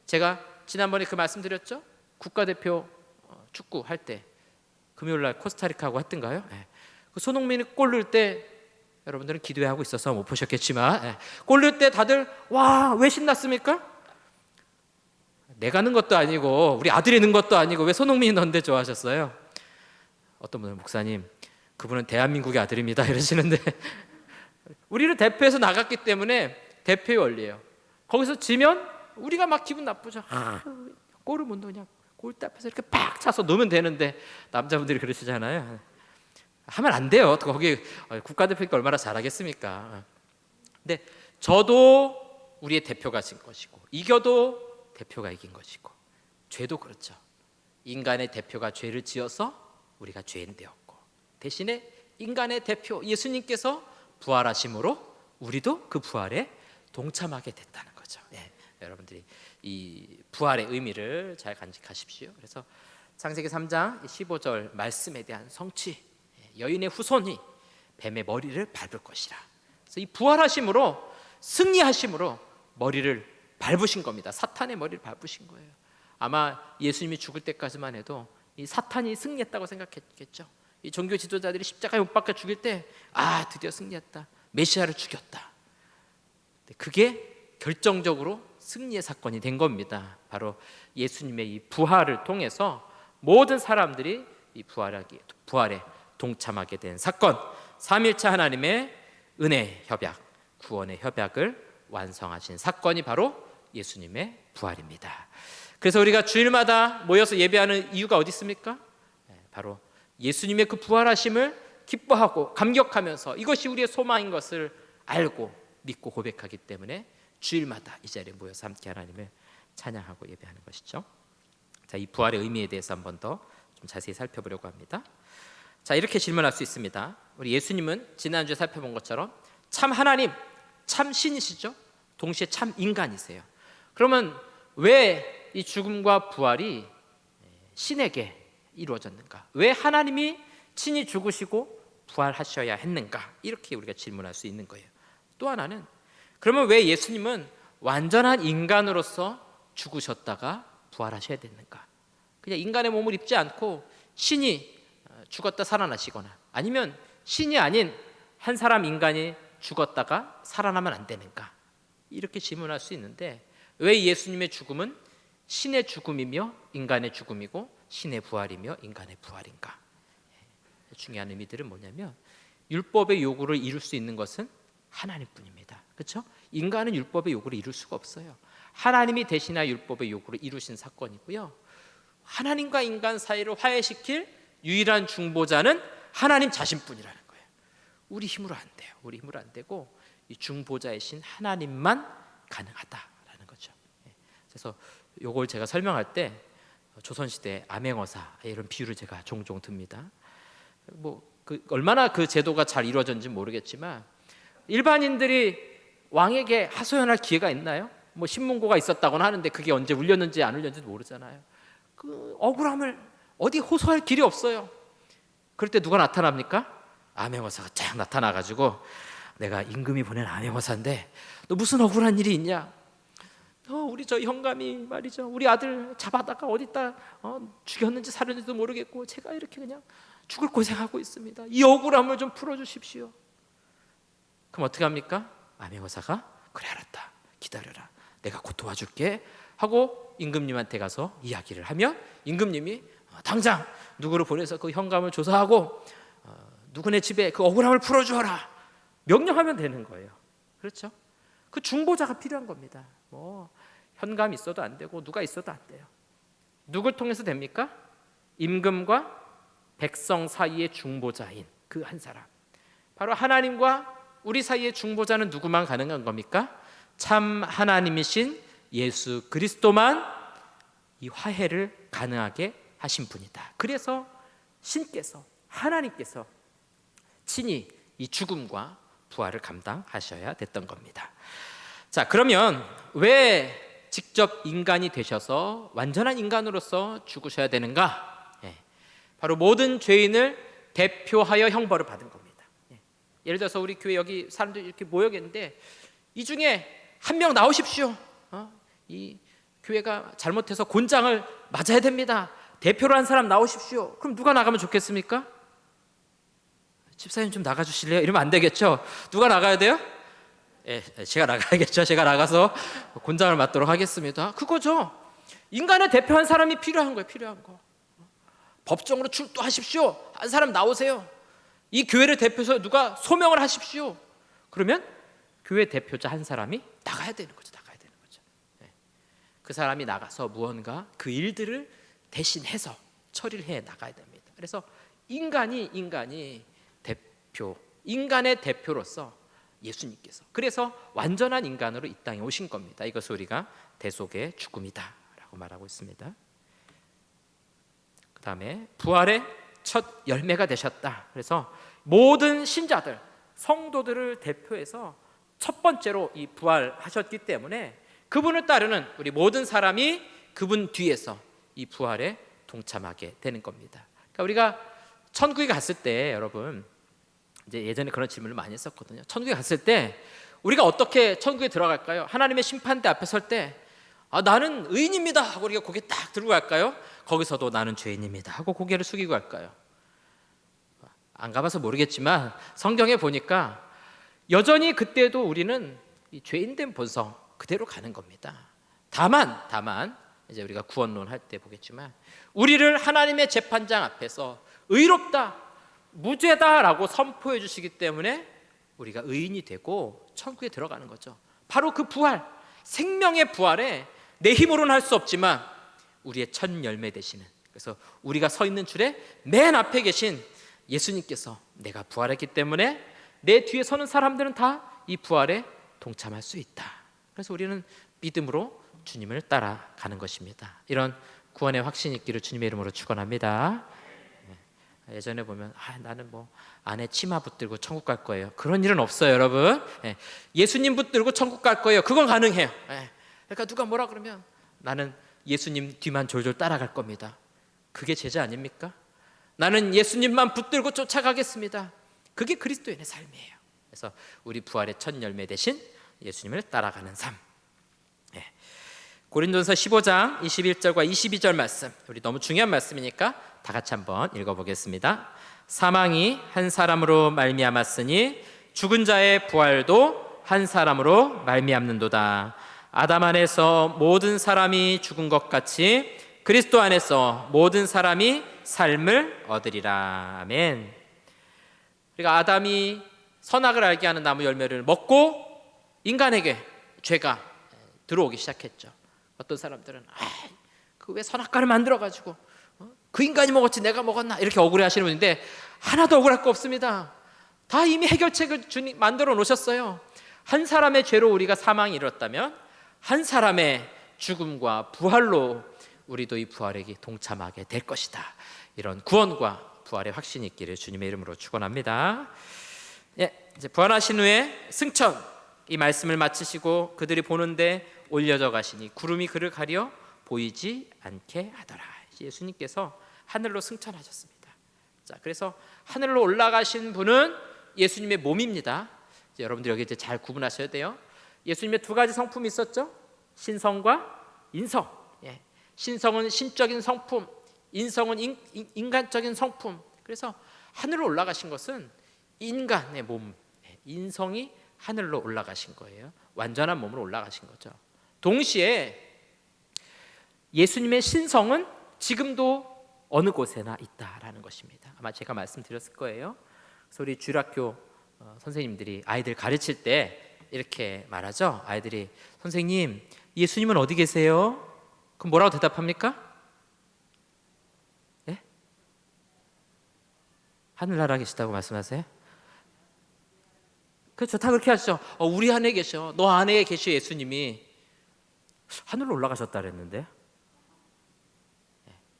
제가 지난번에 그 말씀드렸죠. 국가대표 축구 할 때 금요일날 코스타리카하고 했던가요? 그 손흥민이 골 넣을 때 여러분들은 기도하고 있어서 못 보셨겠지만 골 넣을 때 다들 와, 왜 신났습니까? 내가 넣은 것도 아니고 우리 아들이 넣은 것도 아니고 왜 손흥민이 넣는데 좋아하셨어요? 어떤 분은 목사님 그분은 대한민국의 아들입니다 이러시는데 우리를 대표해서 나갔기 때문에 대표의 원리예요. 거기서 지면 우리가 막 기분 나쁘죠. 골을 못 넣냐? 골대 앞에서 이렇게 팍 차서 넣으면 되는데 남자분들이 그러시잖아요. 하면 안 돼요. 거기 국가대표니까 얼마나 잘하겠습니까? 근데 저도 우리의 대표가 진 것이고 이겨도 대표가 이긴 것이고 죄도 그렇죠. 인간의 대표가 죄를 지어서 우리가 죄인 되었고 대신에 인간의 대표 예수님께서 부활하심으로 우리도 그 부활에 동참하게 됐다는 거죠. 여러분들이 이 부활의 의미를 잘 간직하십시오. 그래서 창세기 3장 15절 말씀에 대한 성취, 여인의 후손이 뱀의 머리를 밟을 것이라. 그래서 이 부활하심으로 승리하심으로 머리를 밟으신 겁니다. 사탄의 머리를 밟으신 거예요. 아마 예수님이 죽을 때까지만 해도 이 사탄이 승리했다고 생각했겠죠. 이 종교 지도자들이 십자가에 못 박혀 죽일 때 드디어 승리했다. 메시아를 죽였다. 그게 결정적으로 승리의 사건이 된 겁니다. 바로 예수님의 이 부활을 통해서 모든 사람들이 이 부활에 동참하게 된 사건, 삼일체 하나님의 은혜 협약, 구원의 협약을 완성하신 사건이 바로 예수님의 부활입니다. 그래서 우리가 주일마다 모여서 예배하는 이유가 어디 있습니까? 바로 예수님의 그 부활하심을 기뻐하고 감격하면서 이것이 우리의 소망인 것을 알고 믿고 고백하기 때문에 주일마다 이 자리에 모여서 함께 하나님을 찬양하고 예배하는 것이죠. 자, 이 부활의 의미에 대해서 한 번 더 좀 자세히 살펴보려고 합니다. 자, 이렇게 질문할 수 있습니다. 우리 예수님은 지난주에 살펴본 것처럼 참 하나님, 참 신이시죠. 동시에 참 인간이세요. 그러면 왜 이 죽음과 부활이 신에게 이루어졌는가? 왜 하나님이 친히 죽으시고 부활하셔야 했는가? 이렇게 우리가 질문할 수 있는 거예요. 또 하나는 그러면 왜 예수님은 완전한 인간으로서 죽으셨다가 부활하셔야 됐는가? 그냥 인간의 몸을 입지 않고 신이 죽었다 살아나시거나 아니면 신이 아닌 한 사람 인간이 죽었다가 살아나면 안 되는가? 이렇게 질문할 수 있는데 왜 예수님의 죽음은 신의 죽음이며 인간의 죽음이고 신의 부활이며 인간의 부활인가? 중요한 의미들은 뭐냐면 율법의 요구를 이룰 수 있는 것은 하나님뿐입니다. 그렇죠? 인간은 율법의 요구를 이룰 수가 없어요. 하나님이 대신하여 율법의 요구를 이루신 사건이고요. 하나님과 인간 사이를 화해시킬 유일한 중보자는 하나님 자신뿐이라는 거예요. 우리 힘으로 안 돼요. 우리 힘으로 안 되고 이 중보자이신 하나님만 가능하다라는 거죠. 그래서 요걸 제가 설명할 때 조선시대 암행어사 이런 비유를 제가 종종 듭니다. 뭐 얼마나 그 제도가 잘 이루어졌는지 모르겠지만 일반인들이 왕에게 하소연할 기회가 있나요? 뭐 신문고가 있었다고는 하는데 그게 언제 울렸는지 안 울렸는지도 모르잖아요. 그 억울함을 어디 호소할 길이 없어요. 그럴 때 누가 나타납니까? 암행어사가 쫙 나타나가지고 내가 임금이 보낸 암행어사인데 너 무슨 억울한 일이 있냐? 우리 저 영감이 말이죠, 우리 아들 잡아다가 어디다 죽였는지 살였는지도 모르겠고 제가 이렇게 그냥 죽을 고생하고 있습니다. 이 억울함을 좀 풀어주십시오. 그럼 어떻게 합니까? 암행어사가 그래 알았다, 기다려라, 내가 곧 도와줄게 하고 임금님한테 가서 이야기를 하면 임금님이 당장 누구를 보내서 그 현감을 조사하고 누구네 집에 그 억울함을 풀어주어라 명령하면 되는 거예요. 그렇죠? 그 중보자가 필요한 겁니다. 뭐 현감이 있어도 안 되고 누가 있어도 안 돼요. 누굴 통해서 됩니까? 임금과 백성 사이의 중보자인 그 한 사람, 바로 하나님과 우리 사이의 중보자는 누구만 가능한 겁니까? 참 하나님이신 예수 그리스도만 이 화해를 가능하게 하신 분이다. 그래서 신께서, 하나님께서 친히 이 죽음과 부활을 감당하셔야 됐던 겁니다. 자, 그러면 왜 직접 인간이 되셔서 완전한 인간으로서 죽으셔야 되는가? 바로 모든 죄인을 대표하여 형벌을 받은 겁니다. 예를 들어서 우리 교회 여기 사람들이 이렇게 모여 계는데 이 중에 한 명 나오십시오. 이 교회가 잘못해서 곤장을 맞아야 됩니다. 대표로 한 사람 나오십시오. 그럼 누가 나가면 좋겠습니까? 집사님 좀 나가주실래요? 이러면 안 되겠죠. 누가 나가야 돼요? 제가 나가야겠죠. 제가 나가서 곤장을 맡도록 하겠습니다. 그거죠. 인간을 대표한 사람이 필요한 거예요. 필요한 거. 법정으로 출두하십시오. 한 사람 나오세요. 이 교회를 대표해서 누가 소명을 하십시오. 그러면 교회 대표자 한 사람이 나가야 되는 거죠. 나가야 되는 거죠. 그 사람이 나가서 무언가 그 일들을 대신해서 처리를 해 나가야 됩니다. 그래서 인간이 대표, 인간의 대표로서 예수님께서, 그래서 완전한 인간으로 이 땅에 오신 겁니다. 이것을 우리가 대속의 죽음이다라고 말하고 있습니다. 그 다음에 부활의 첫 열매가 되셨다. 그래서 모든 신자들, 성도들을 대표해서 첫 번째로 이 부활하셨기 때문에 그분을 따르는 우리 모든 사람이 그분 뒤에서 이 부활에 동참하게 되는 겁니다. 그러니까 우리가 천국에 갔을 때, 여러분 이제 예전에 그런 질문을 많이 했었거든요. 천국에 갔을 때 우리가 어떻게 천국에 들어갈까요? 하나님의 심판대 앞에 설 때 나는 의인입니다 하고 우리가 고개 딱 들고 갈까요? 거기서도 나는 죄인입니다 하고 고개를 숙이고 갈까요? 안 가봐서 모르겠지만 성경에 보니까 여전히 그때도 우리는 이 죄인된 본성 그대로 가는 겁니다. 다만 이제 우리가 구원론 할 때 보겠지만 우리를 하나님의 재판장 앞에서 의롭다, 무죄다라고 선포해 주시기 때문에 우리가 의인이 되고 천국에 들어가는 거죠. 바로 그 부활, 생명의 부활에 내 힘으로는 할 수 없지만 우리의 첫 열매 되시는, 그래서 우리가 서 있는 줄에 맨 앞에 계신 예수님께서 내가 부활했기 때문에 내 뒤에 서는 사람들은 다 이 부활에 동참할 수 있다. 그래서 우리는 믿음으로 주님을 따라가는 것입니다. 이런 구원의 확신이 있기를 주님의 이름으로 축원합니다. 예전에 보면 나는 뭐 아내 치마 붙들고 천국 갈 거예요. 그런 일은 없어요, 여러분. 예수님 붙들고 천국 갈 거예요. 그건 가능해요. 그러니까 누가 뭐라 그러면 나는 예수님 뒤만 졸졸 따라갈 겁니다. 그게 제자 아닙니까? 나는 예수님만 붙들고 쫓아가겠습니다. 그게 그리스도인의 삶이에요. 그래서 우리 부활의 첫 열매 되신 예수님을 따라가는 삶. 고린도전서 15장 21절과 22절 말씀, 우리 너무 중요한 말씀이니까 다 같이 한번 읽어보겠습니다. 사망이 한 사람으로 말미암았으니 죽은 자의 부활도 한 사람으로 말미암는도다. 아담 안에서 모든 사람이 죽은 것 같이 그리스도 안에서 모든 사람이 삶을 얻으리라. 아멘. 그러니까 아담이 선악을 알게 하는 나무 열매를 먹고 인간에게 죄가 들어오기 시작했죠. 어떤 사람들은 그 왜 선악과를 만들어가지고 그 인간이 먹었지 내가 먹었나 이렇게 억울해하시는 분인데 하나도 억울할 거 없습니다. 다 이미 해결책을 주님 만들어 놓으셨어요. 한 사람의 죄로 우리가 사망이 이뤘다면 한 사람의 죽음과 부활로 우리도 이 부활에 동참하게 될 것이다. 이런 구원과 부활의 확신이 있기를 주님의 이름으로 축원합니다. 예, 이제 부활하신 후에 승천 이 말씀을 마치시고 그들이 보는데 올려져 가시니 구름이 그를 가려 보이지 않게 하더라. 예수님께서 하늘로 승천하셨습니다. 자, 그래서 하늘로 올라가신 분은 예수님의 몸입니다. 이제 여러분들 여기 이제 잘 구분하셔야 돼요. 예수님의 두 가지 성품이 있었죠. 신성과 인성. 예. 신성은 신적인 성품, 인성은 인간적인 성품. 그래서 하늘로 올라가신 것은 인간의 몸, 인성이 하늘로 올라가신 거예요. 완전한 몸으로 올라가신 거죠. 동시에 예수님의 신성은 지금도 어느 곳에나 있다라는 것입니다. 아마 제가 말씀드렸을 거예요. 그래서 우리 주일학교 선생님들이 아이들 가르칠 때 이렇게 말하죠. 아이들이 선생님, 예수님은 어디 계세요? 그럼 뭐라고 대답합니까? 예? 하늘나라 계시다고 말씀하세요? 그렇죠. 다 그렇게 하시죠. 우리 안에 계셔. 너 안에 계셔. 예수님이 하늘로 올라가셨다 그랬는데.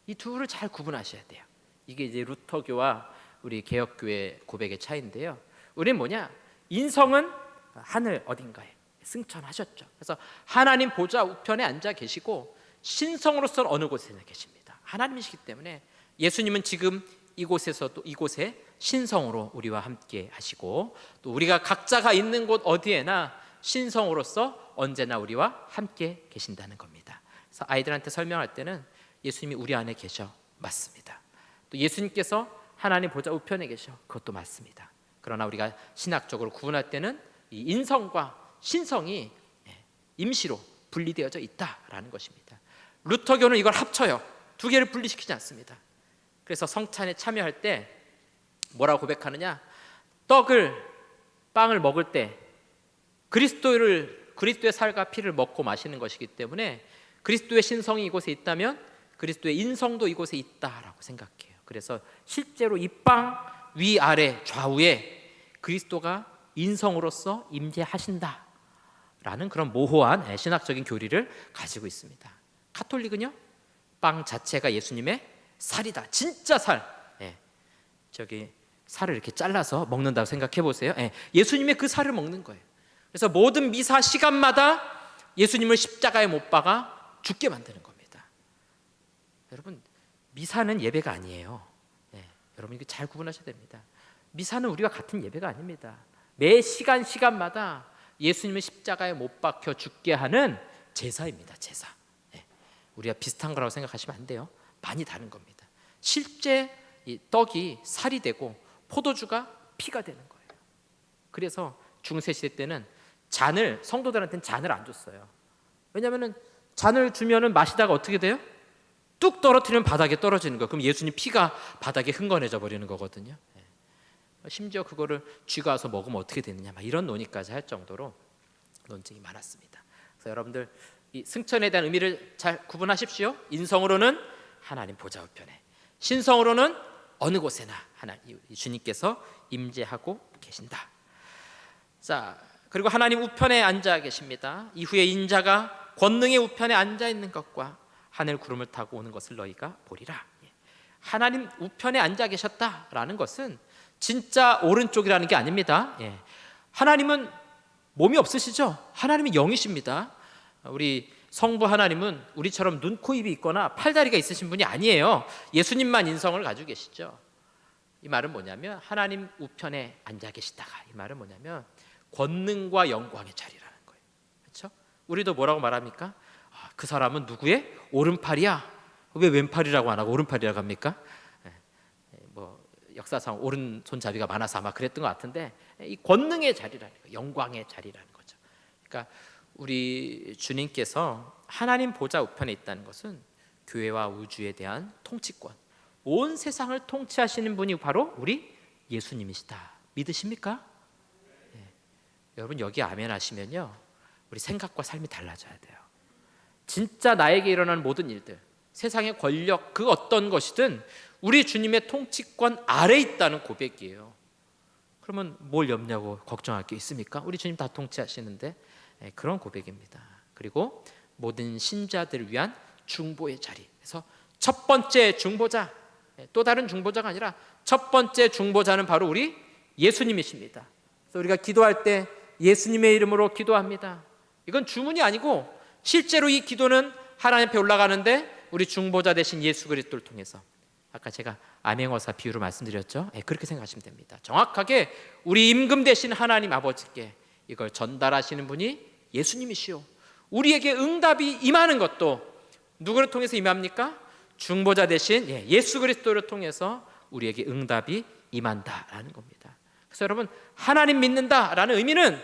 이 둘을 잘 구분하셔야 돼요. 이게 이제 루터교와 우리 개혁교의 고백의 차이인데요. 우리는 뭐냐? 인성은 하늘 어딘가에 승천하셨죠. 그래서 하나님 보좌 우편에 앉아 계시고 신성으로서는 어느 곳에나 계십니다. 하나님이시기 때문에 예수님은 지금 이곳에서도 이곳에 신성으로 우리와 함께 하시고 또 우리가 각자가 있는 곳 어디에나 신성으로서 언제나 우리와 함께 계신다는 겁니다. 그래서 아이들한테 설명할 때는 예수님이 우리 안에 계셔. 맞습니다. 또 예수님께서 하나님 보좌 우편에 계셔. 그것도 맞습니다. 그러나 우리가 신학적으로 구분할 때는 이 인성과 신성이 임시로 분리되어져 있다라는 것입니다. 루터교는 이걸 합쳐요. 두 개를 분리시키지 않습니다. 그래서 성찬에 참여할 때 뭐라고 고백하느냐? 빵을 먹을 때 그리스도의 살과 피를 먹고 마시는 것이기 때문에 그리스도의 신성이 이곳에 있다면 그리스도의 인성도 이곳에 있다라고 생각해요. 그래서 실제로 이 빵 위아래 좌우에 그리스도가 인성으로서 임재하신다라는 그런 모호한 신학적인 교리를 가지고 있습니다. 카톨릭은요, 빵 자체가 예수님의 살이다. 진짜 살. 저기 살을 이렇게 잘라서 먹는다고 생각해 보세요. 예수님의 그 살을 먹는 거예요. 그래서 모든 미사 시간마다 예수님을 십자가에 못 박아 죽게 만드는 겁니다. 여러분, 미사는 예배가 아니에요. 여러분 이거 잘 구분하셔야 됩니다. 미사는 우리와 같은 예배가 아닙니다. 매 시간마다 예수님을 십자가에 못 박혀 죽게 하는 제사입니다. 제사. 우리가 비슷한 거라고 생각하시면 안 돼요. 많이 다른 겁니다. 실제 이 떡이 살이 되고 포도주가 피가 되는 거예요. 그래서 중세 시대 때는 성도들한테는 잔을 안 줬어요. 왜냐하면 잔을 주면은 마시다가 어떻게 돼요? 뚝 떨어뜨리면 바닥에 떨어지는 거예요. 그럼 예수님 피가 바닥에 흥건해져 버리는 거거든요. 심지어 그거를 쥐가 와서 먹으면 어떻게 되느냐, 막 이런 논의까지 할 정도로 논쟁이 많았습니다. 그래서 여러분들 이 승천에 대한 의미를 잘 구분하십시오. 인성으로는 하나님 보좌 우편에, 신성으로는 어느 곳에나 주님께서 임재하고 계신다. 자, 그리고 하나님 우편에 앉아 계십니다. 이후에 인자가 권능의 우편에 앉아 있는 것과 하늘 구름을 타고 오는 것을 너희가 보리라. 하나님 우편에 앉아 계셨다라는 것은 진짜 오른쪽이라는 게 아닙니다. 하나님은 몸이 없으시죠? 하나님이 영이십니다. 우리 성부 하나님은 우리처럼 눈, 코, 입이 있거나 팔다리가 있으신 분이 아니에요. 예수님만 인성을 가지고 계시죠. 이 말은 뭐냐면 하나님 우편에 앉아 계시다가, 이 말은 뭐냐면 권능과 영광의 자리라는 거예요. 그렇죠? 우리도 뭐라고 말합니까? 그 사람은 누구의 오른팔이야. 왜 왼팔이라고 안 하고 오른팔이라고 합니까? 뭐 역사상 오른손잡이가 많아서 아마 그랬던 것 같은데, 이 권능의 자리라는 거예요. 영광의 자리라는 거죠. 그러니까 우리 주님께서 하나님 보좌 우편에 있다는 것은 교회와 우주에 대한 통치권, 온 세상을 통치하시는 분이 바로 우리 예수님이시다. 믿으십니까? 여러분 여기 아멘 하시면요, 우리 생각과 삶이 달라져야 돼요. 진짜 나에게 일어나는 모든 일들, 세상의 권력 그 어떤 것이든 우리 주님의 통치권 아래에 있다는 고백이에요. 그러면 뭘 염려하고 걱정할 게 있습니까? 우리 주님 다 통치하시는데. 그런 고백입니다. 그리고 모든 신자들을 위한 중보의 자리. 그래서 첫 번째 중보자, 또 다른 중보자가 아니라 첫 번째 중보자는 바로 우리 예수님이십니다. 그래서 우리가 기도할 때 예수님의 이름으로 기도합니다. 이건 주문이 아니고 실제로 이 기도는 하나님 앞에 올라가는데 우리 중보자 되신 예수 그리스도를 통해서, 아까 제가 암행어사 비유로 말씀드렸죠. 그렇게 생각하시면 됩니다. 정확하게 우리 임금 되신 하나님 아버지께 이걸 전달하시는 분이 예수님이시오. 우리에게 응답이 임하는 것도 누구를 통해서 임합니까? 중보자 되신 예수 그리스도를 통해서 우리에게 응답이 임한다라는 겁니다. 그래서 여러분, 하나님 믿는다라는 의미는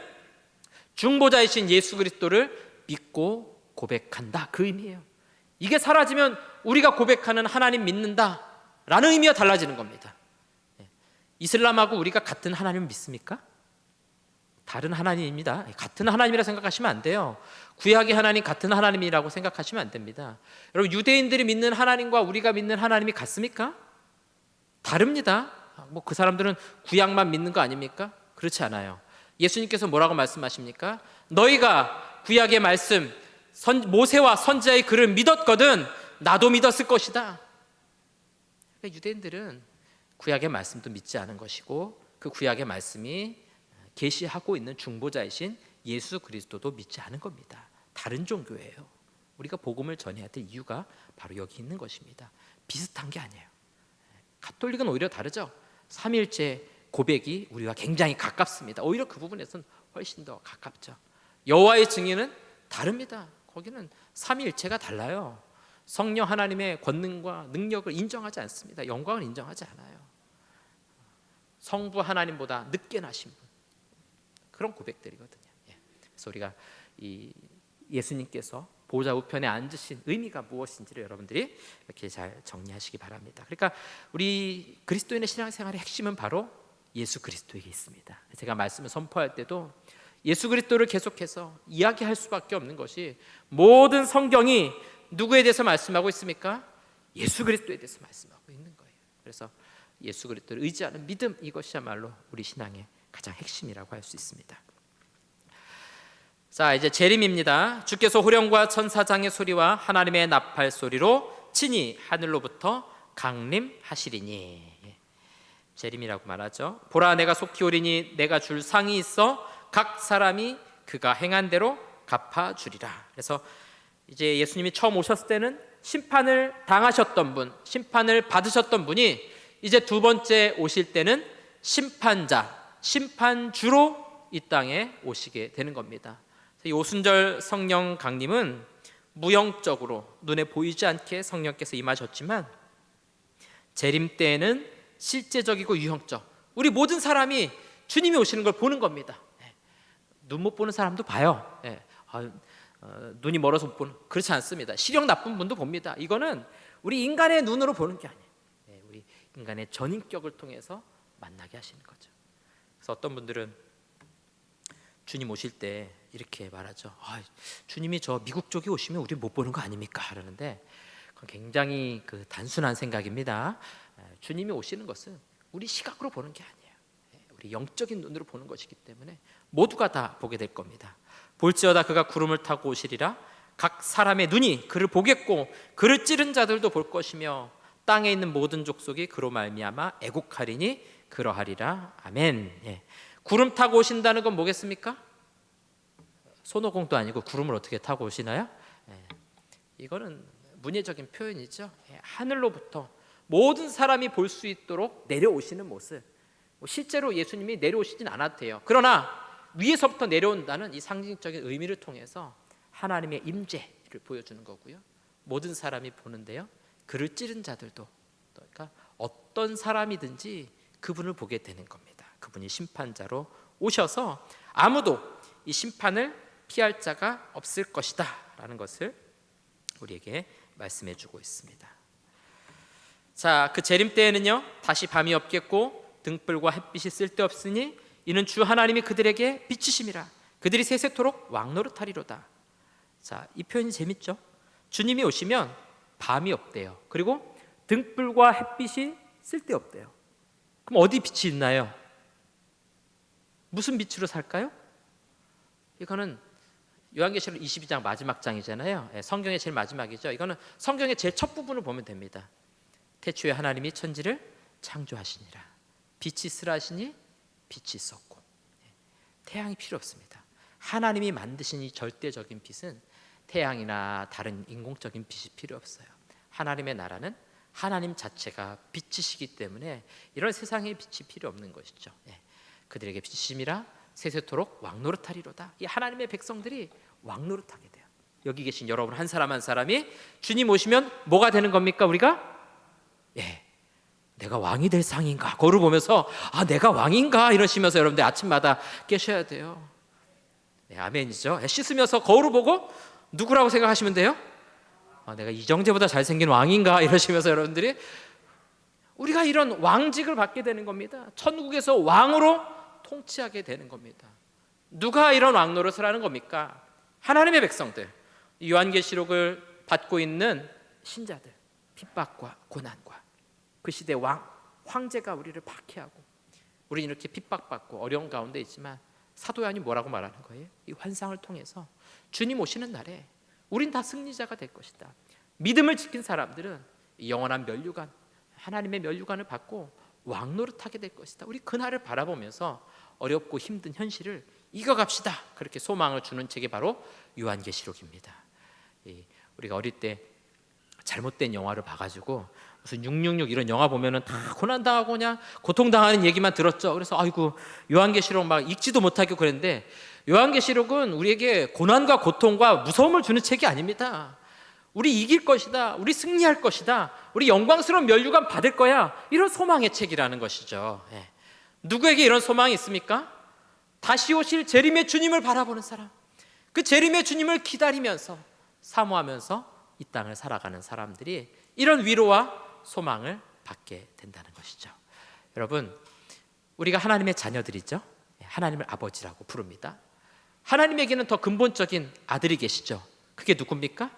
중보자이신 예수 그리스도를 믿고 고백한다, 그 의미예요. 이게 사라지면 우리가 고백하는 하나님 믿는다라는 의미가 달라지는 겁니다. 이슬람하고 우리가 같은 하나님을 믿습니까? 다른 하나님입니다. 같은 하나님이라 생각하시면 안 돼요. 구약의 하나님 같은 하나님이라고 생각하시면 안 됩니다. 여러분, 유대인들이 믿는 하나님과 우리가 믿는 하나님이 같습니까? 다릅니다. 뭐 그 사람들은 구약만 믿는 거 아닙니까? 그렇지 않아요. 예수님께서 뭐라고 말씀하십니까? 너희가 구약의 말씀, 모세와 선지자의 글을 믿었거든 나도 믿었을 것이다. 그러니까 유대인들은 구약의 말씀도 믿지 않은 것이고, 그 구약의 말씀이 계시하고 있는 중보자이신 예수 그리스도도 믿지 않은 겁니다. 다른 종교예요. 우리가 복음을 전해야 될 이유가 바로 여기 있는 것입니다. 비슷한 게 아니에요. 가톨릭은 오히려 다르죠. 삼위일체 고백이 우리와 굉장히 가깝습니다. 오히려 그 부분에서는 훨씬 더 가깝죠. 여호와의 증인은 다릅니다. 거기는 삼위일체가 달라요. 성령 하나님의 권능과 능력을 인정하지 않습니다. 영광을 인정하지 않아요. 성부 하나님보다 늦게 나신 분, 그런 고백들이거든요. 그래서 우리가 이 예수님께서 보좌 우편에 앉으신 의미가 무엇인지를 여러분들이 이렇게 잘 정리하시기 바랍니다. 그러니까 우리 그리스도인의 신앙생활의 핵심은 바로 예수 그리스도에 있습니다. 제가 말씀을 선포할 때도 예수 그리스도를 계속해서 이야기할 수밖에 없는 것이, 모든 성경이 누구에 대해서 말씀하고 있습니까? 예수 그리스도에 대해서 말씀하고 있는 거예요. 그래서 예수 그리스도를 의지하는 믿음, 이것이야말로 우리 신앙의 가장 핵심이라고 할 수 있습니다. 자, 이제 재림입니다. 주께서 호령과 천사장의 소리와 하나님의 나팔 소리로 친히 하늘로부터 강림하시리니. 재림이라고 말하죠. 보라, 내가 속히 오리니 내가 줄 상이 있어 각 사람이 그가 행한 대로 갚아주리라. 그래서 이제 예수님이 처음 오셨을 때는 심판을 당하셨던 분, 심판을 받으셨던 분이 이제 두 번째 오실 때는 심판자, 심판주로 이 땅에 오시게 되는 겁니다. 이 오순절 성령 강림은 무형적으로 눈에 보이지 않게 성령께서 임하셨지만, 재림 때에는 실제적이고 유형적, 우리 모든 사람이 주님이 오시는 걸 보는 겁니다. 눈 못 보는 사람도 봐요. 눈이 멀어서 못 보는, 그렇지 않습니다. 시력 나쁜 분도 봅니다. 이거는 우리 인간의 눈으로 보는 게 아니에요. 우리 인간의 전인격을 통해서 만나게 하시는 거죠. 그래서 어떤 분들은 주님 오실 때 이렇게 말하죠. 주님이 저 미국 쪽에 오시면 우리 못 보는 거 아닙니까? 그러는데 그건 굉장히 단순한 생각입니다. 주님이 오시는 것은 우리 시각으로 보는 게 아니에요. 우리 영적인 눈으로 보는 것이기 때문에 모두가 다 보게 될 겁니다. 볼지어다 그가 구름을 타고 오시리라. 각 사람의 눈이 그를 보겠고 그를 찌른 자들도 볼 것이며 땅에 있는 모든 족속이 그로 말미암아 애곡하리니 그러하리라. 아멘. 구름 타고 오신다는 건 뭐겠습니까? 손오공도 아니고 구름을 어떻게 타고 오시나요? 이거는 문예적인 표현이죠. 하늘로부터 모든 사람이 볼 수 있도록 내려오시는 모습. 실제로 예수님이 내려오시진 않아도 돼요. 그러나 위에서부터 내려온다는 이 상징적인 의미를 통해서 하나님의 임재를 보여주는 거고요. 모든 사람이 보는데요, 그를 찌른 자들도, 그러니까 어떤 사람이든지 그분을 보게 되는 겁니다. 그분이 심판자로 오셔서 아무도 이 심판을 피할 자가 없을 것이다 라는 것을 우리에게 말씀해 주고 있습니다. 자, 그 재림 때에는요, 다시 밤이 없겠고 등불과 햇빛이 쓸데없으니 이는 주 하나님이 그들에게 비치심이라. 그들이 세세토록 왕노릇하리로다. 자, 이 표현이 재밌죠? 주님이 오시면 밤이 없대요. 그리고 등불과 햇빛이 쓸데없대요. 그럼 어디 빛이 있나요? 무슨 빛으로 살까요? 이거는 요한계시록 22장 마지막 장이잖아요. 성경의 제일 마지막이죠. 이거는 성경의 제일 첫 부분을 보면 됩니다. 태초에 하나님이 천지를 창조하시니라. 빛이 있으라 하시니 빛이 있었고. 태양이 필요 없습니다. 하나님이 만드신 이 절대적인 빛은 태양이나 다른 인공적인 빛이 필요 없어요. 하나님의 나라는 하나님 자체가 빛이시기 때문에 이런 세상에 빛이 필요 없는 것이죠. 그들에게 빛이심이라 세세토록 왕노릇하리로다. 이 하나님의 백성들이 왕노릇하게 돼요. 여기 계신 여러분 한 사람 한 사람이 주님 오시면 뭐가 되는 겁니까? 우리가 내가 왕이 될 상인가? 거울을 보면서 내가 왕인가? 이러시면서 여러분들 아침마다 깨셔야 돼요. 아멘이죠. 씻으면서 거울을 보고 누구라고 생각하시면 돼요? 내가 이정재보다 잘생긴 왕인가? 이러시면서 여러분들이 우리가 이런 왕직을 받게 되는 겁니다. 천국에서 왕으로 통치하게 되는 겁니다. 누가 이런 왕노릇을 하는 겁니까? 하나님의 백성들, 요한계시록을 받고 있는 신자들, 핍박과 고난과 그 시대 황제가 우리를 박해하고 우리는 이렇게 핍박받고 어려운 가운데 있지만 사도 요한이 뭐라고 말하는 거예요? 이 환상을 통해서 주님 오시는 날에 우린 다 승리자가 될 것이다. 믿음을 지킨 사람들은 영원한 면류관, 하나님의 면류관을 받고 왕노릇하게 될 것이다. 우리 그날을 바라보면서 어렵고 힘든 현실을 이겨갑시다. 그렇게 소망을 주는 책이 바로 요한계시록입니다. 우리가 어릴 때 잘못된 영화를 봐가지고 무슨 666 이런 영화 보면은 다 고난당하고 그냥 고통당하는 얘기만 들었죠. 그래서 아이고 요한계시록 막 읽지도 못하고 그랬는데, 요한계시록은 우리에게 고난과 고통과 무서움을 주는 책이 아닙니다. 우리 이길 것이다, 우리 승리할 것이다, 우리 영광스러운 면류관 받을 거야, 이런 소망의 책이라는 것이죠. 누구에게 이런 소망이 있습니까? 다시 오실 재림의 주님을 바라보는 사람, 그 재림의 주님을 기다리면서 사모하면서 이 땅을 살아가는 사람들이 이런 위로와 소망을 받게 된다는 것이죠. 여러분, 우리가 하나님의 자녀들이죠. 하나님을 아버지라고 부릅니다. 하나님에게는 더 근본적인 아들이 계시죠. 그게 누굽니까?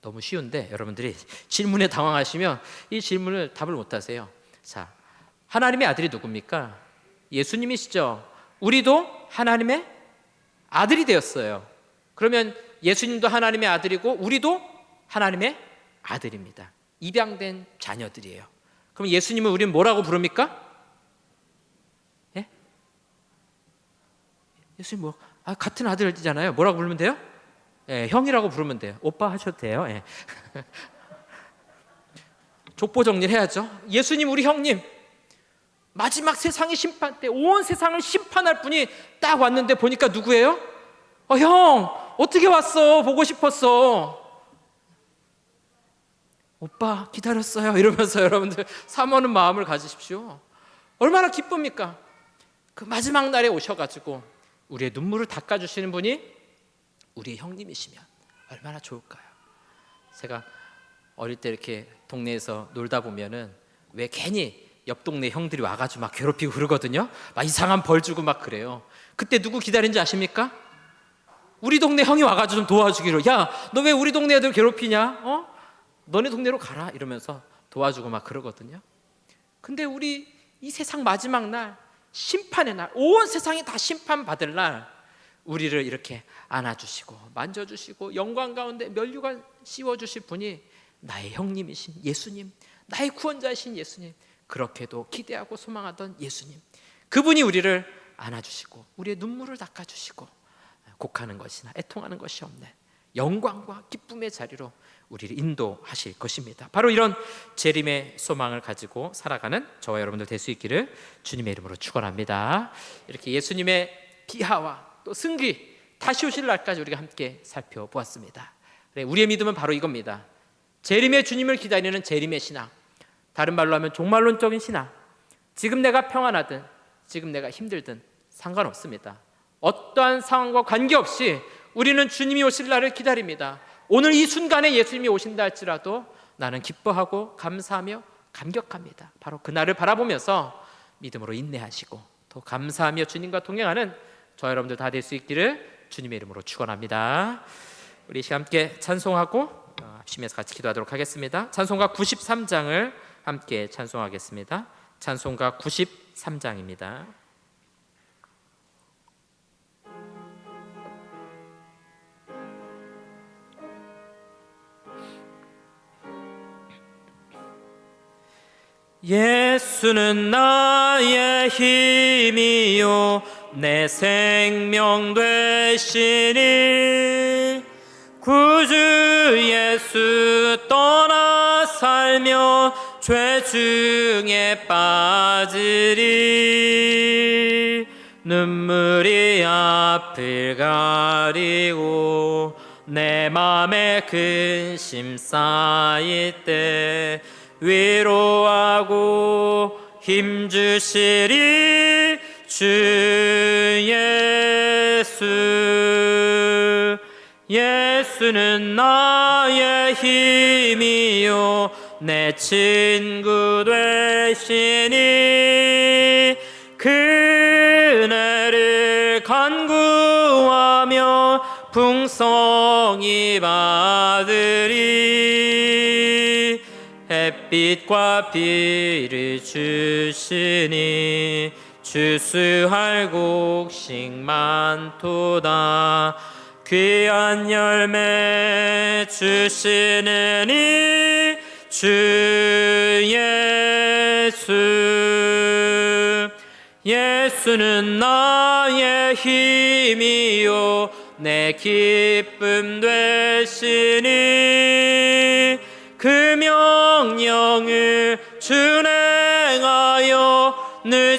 너무 쉬운데 여러분들이 질문에 당황하시면 이 질문을 답을 못하세요. 자, 하나님의 아들이 누굽니까? 예수님이시죠. 우리도 하나님의 아들이 되었어요. 그러면 예수님도 하나님의 아들이고 우리도 하나님의 아들입니다. 입양된 자녀들이에요. 그럼 예수님을 우리는 뭐라고 부릅니까? 예수님 같은 아들이잖아요. 뭐라고 부르면 돼요? 형이라고 부르면 돼요. 오빠 하셔도 돼요. 족보 정리를 해야죠. 예수님 우리 형님, 마지막 세상의 심판 때 온 세상을 심판할 분이 딱 왔는데 보니까 누구예요? 형 어떻게 왔어? 보고 싶었어. 오빠 기다렸어요. 이러면서 여러분들 사모하는 마음을 가지십시오. 얼마나 기쁩니까? 그 마지막 날에 오셔가지고 우리의 눈물을 닦아주시는 분이 우리의 형님이시면 얼마나 좋을까요? 제가 어릴 때 이렇게 동네에서 놀다 보면은 왜 괜히 옆 동네 형들이 와가지고 막 괴롭히고 그러거든요. 막 이상한 벌 주고 막 그래요. 그때 누구 기다린지 아십니까? 우리 동네 형이 와가지고 좀 도와주기로. 야, 너 왜 우리 동네 애들 괴롭히냐? 너네 동네로 가라 이러면서 도와주고 막 그러거든요. 근데 우리 이 세상 마지막 날, 심판의 날, 온 세상이 다 심판받을 날 우리를 이렇게 안아주시고 만져주시고 영광 가운데 면류관 씌워주실 분이 나의 형님이신 예수님, 나의 구원자이신 예수님, 그렇게도 기대하고 소망하던 예수님, 그분이 우리를 안아주시고 우리의 눈물을 닦아주시고 곡하는 것이나 애통하는 것이 없는 영광과 기쁨의 자리로 우리를 인도하실 것입니다. 바로 이런 재림의 소망을 가지고 살아가는 저와 여러분들 될 수 있기를 주님의 이름으로 축원합니다. 이렇게 예수님의 기하와 또 승리, 다시 오실 날까지 우리가 함께 살펴보았습니다. 우리의 믿음은 바로 이겁니다. 재림의 주님을 기다리는 재림의 신앙, 다른 말로 하면 종말론적인 신앙. 지금 내가 평안하든 지금 내가 힘들든 상관없습니다. 어떠한 상황과 관계없이 우리는 주님이 오실 날을 기다립니다. 오늘 이 순간에 예수님이 오신다 할지라도 나는 기뻐하고 감사하며 감격합니다. 바로 그날을 바라보면서 믿음으로 인내하시고 또 감사하며 주님과 동행하는 저 여러분들 다 될 수 있기를 주님의 이름으로 축원합니다. 우리 함께 찬송하고 합심해서 같이 기도하도록 하겠습니다. 찬송가 93장을 함께 찬송하겠습니다. 찬송가 93장입니다. 예수는 나의 힘이요 내 생명 되시니 구주 예수 떠나 살며 죄 중에 빠지리 눈물이 앞을 가리고 내 맘에 근심 쌓일 때 위로하고 힘주시리 주 예수 예수는 나의 힘이요 내 친구 되시니 그네를 간구하며 풍성히 받으리 햇빛과 비를 주시니 추수할 곡식 많도다 귀한 열매 주시느니 주 예수 예수는 나의 힘이요 내 기쁨 되시니 그 명령을 준행하여 늘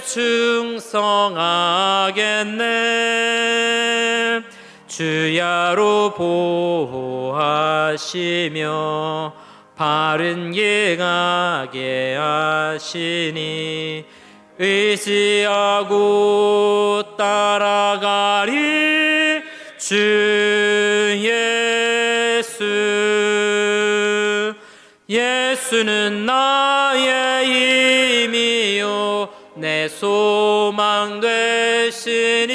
충성하겠네 주야로 보호하시며 바른 길 가게 하시니 의지하고 따라가리 주 예수 예수는 나의 힘이요 내 소망 되시니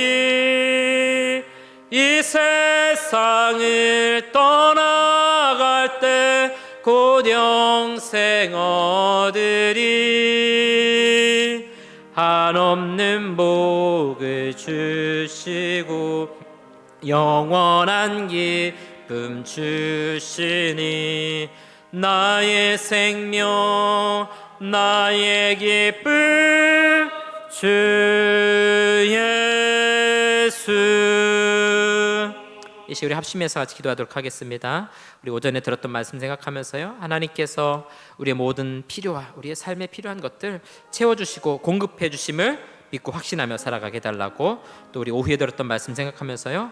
이 세상을 떠나갈 때 곧 영생 얻으리 한없는 복을 주시고 영원한 기쁨 주시니 나의 생명 나의 기쁨 주 예수 이 시간 우리 합심해서 같이 기도하도록 하겠습니다. 우리 오전에 들었던 말씀 생각하면서요 하나님께서 우리의 모든 필요와 우리의 삶에 필요한 것들 채워주시고 공급해 주심을 믿고 확신하며 살아가게 해달라고 또 우리 오후에 들었던 말씀 생각하면서요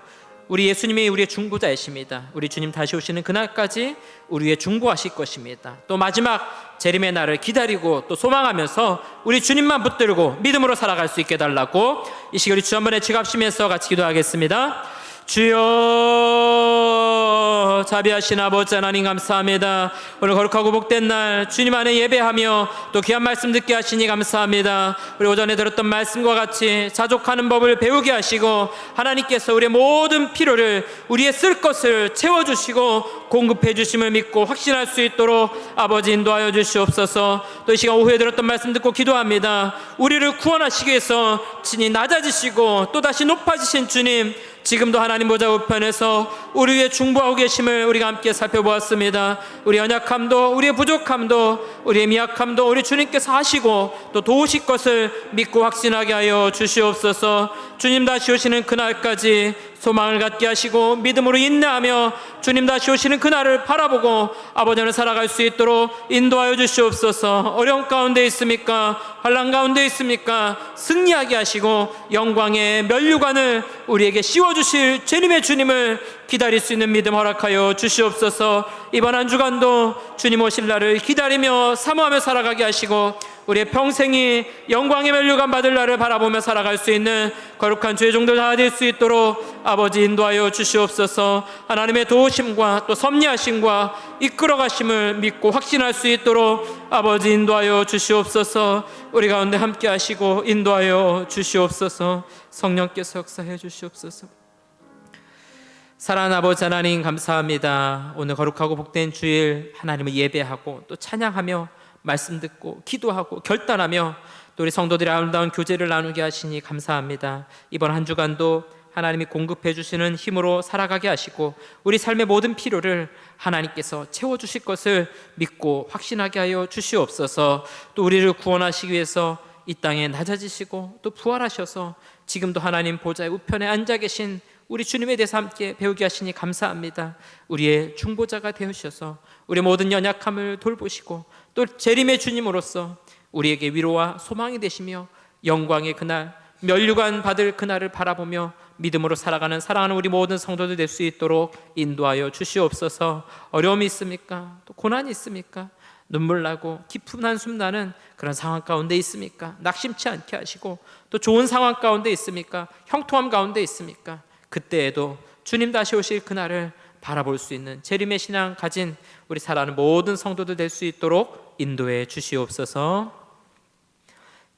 우리 예수님이 우리의 중보자이십니다. 우리 주님 다시 오시는 그날까지 우리 위해 중보하실 것입니다. 또 마지막 재림의 날을 기다리고 또 소망하면서 우리 주님만 붙들고 믿음으로 살아갈 수 있게 해달라고 이 시간 우리 주 한번 외치갑시면서 같이 기도하겠습니다. 주여 자비하신 아버지 하나님 감사합니다. 오늘 거룩하고 복된 날 주님 안에 예배하며 또 귀한 말씀 듣게 하시니 감사합니다. 우리 오전에 들었던 말씀과 같이 자족하는 법을 배우게 하시고 하나님께서 우리의 모든 필요를 우리의 쓸 것을 채워주시고 공급해 주심을 믿고 확신할 수 있도록 아버지 인도하여 주시옵소서. 또 이 시간 오후에 들었던 말씀 듣고 기도합니다. 우리를 구원하시기 위해서 친히 낮아지시고 또다시 높아지신 주님 지금도 하나님 보좌 우편에서 우리 위해 중보하고 계심을 우리가 함께 살펴보았습니다. 우리 연약함도 우리의 부족함도 우리의 미약함도 우리 주님께서 하시고 또 도우실 것을 믿고 확신하게 하여 주시옵소서. 주님 다시 오시는 그날까지 소망을 갖게 하시고 믿음으로 인내하며 주님 다시 오시는 그날을 바라보고 아버지는 살아갈 수 있도록 인도하여 주시옵소서. 어려움 가운데 있습니까? 환난 가운데 있습니까? 승리하게 하시고 영광의 면류관을 우리에게 씌워주실 주님의 주님을 기다릴 수 있는 믿음 허락하여 주시옵소서. 이번 한 주간도 주님 오실 날을 기다리며 사모하며 살아가게 하시고 우리의 평생이 영광의 면류관 받을 날을 바라보며 살아갈 수 있는 거룩한 주의 종들 다 될 수 있도록 아버지 인도하여 주시옵소서. 하나님의 도우심과 또 섭리하심과 이끌어 가심을 믿고 확신할 수 있도록 아버지 인도하여 주시옵소서. 우리 가운데 함께 하시고 인도하여 주시옵소서. 성령께서 역사해 주시옵소서. 사랑하는 아버지 하나님 감사합니다. 오늘 거룩하고 복된 주일 하나님을 예배하고 또 찬양하며 말씀 듣고 기도하고 결단하며 또 우리 성도들의 아름다운 교제를 나누게 하시니 감사합니다. 이번 한 주간도 하나님이 공급해 주시는 힘으로 살아가게 하시고 우리 삶의 모든 필요를 하나님께서 채워주실 것을 믿고 확신하게 하여 주시옵소서. 또 우리를 구원하시기 위해서 이 땅에 낮아지시고 또 부활하셔서 지금도 하나님 보좌의 우편에 앉아 계신 우리 주님에 대해서 함께 배우게 하시니 감사합니다. 우리의 중보자가 되으셔서 우리의 모든 연약함을 돌보시고 또 재림의 주님으로서 우리에게 위로와 소망이 되시며 영광의 그날, 면류관 받을 그날을 바라보며 믿음으로 살아가는 사랑하는 우리 모든 성도들 될 수 있도록 인도하여 주시옵소서. 어려움이 있습니까? 또 고난이 있습니까? 눈물 나고 깊은 한숨 나는 그런 상황 가운데 있습니까? 낙심치 않게 하시고 또 좋은 상황 가운데 있습니까? 형통함 가운데 있습니까? 그때에도 주님 다시 오실 그날을 바라볼 수 있는 재림의 신앙 가진 우리 사랑하는 모든 성도들 될 수 있도록 인도해 주시옵소서.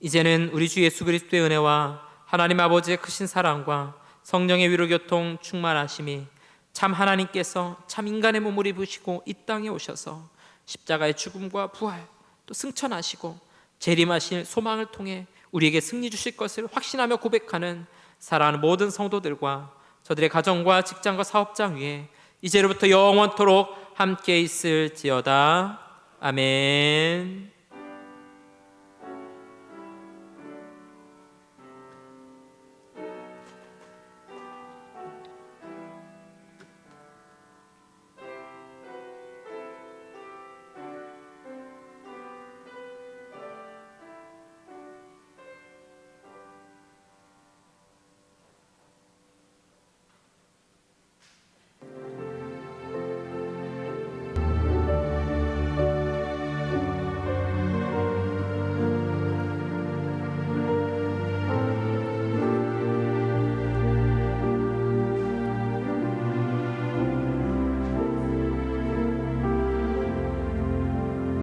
이제는 우리 주 예수 그리스도의 은혜와 하나님 아버지의 크신 사랑과 성령의 위로교통 충만하심이 참 하나님께서 참 인간의 몸을 입으시고 이 땅에 오셔서 십자가의 죽음과 부활 또 승천하시고 재림하실 소망을 통해 우리에게 승리 주실 것을 확신하며 고백하는 사랑하는 모든 성도들과 저들의 가정과 직장과 사업장 위에 이제로부터 영원토록 함께 있을지어다. 아멘.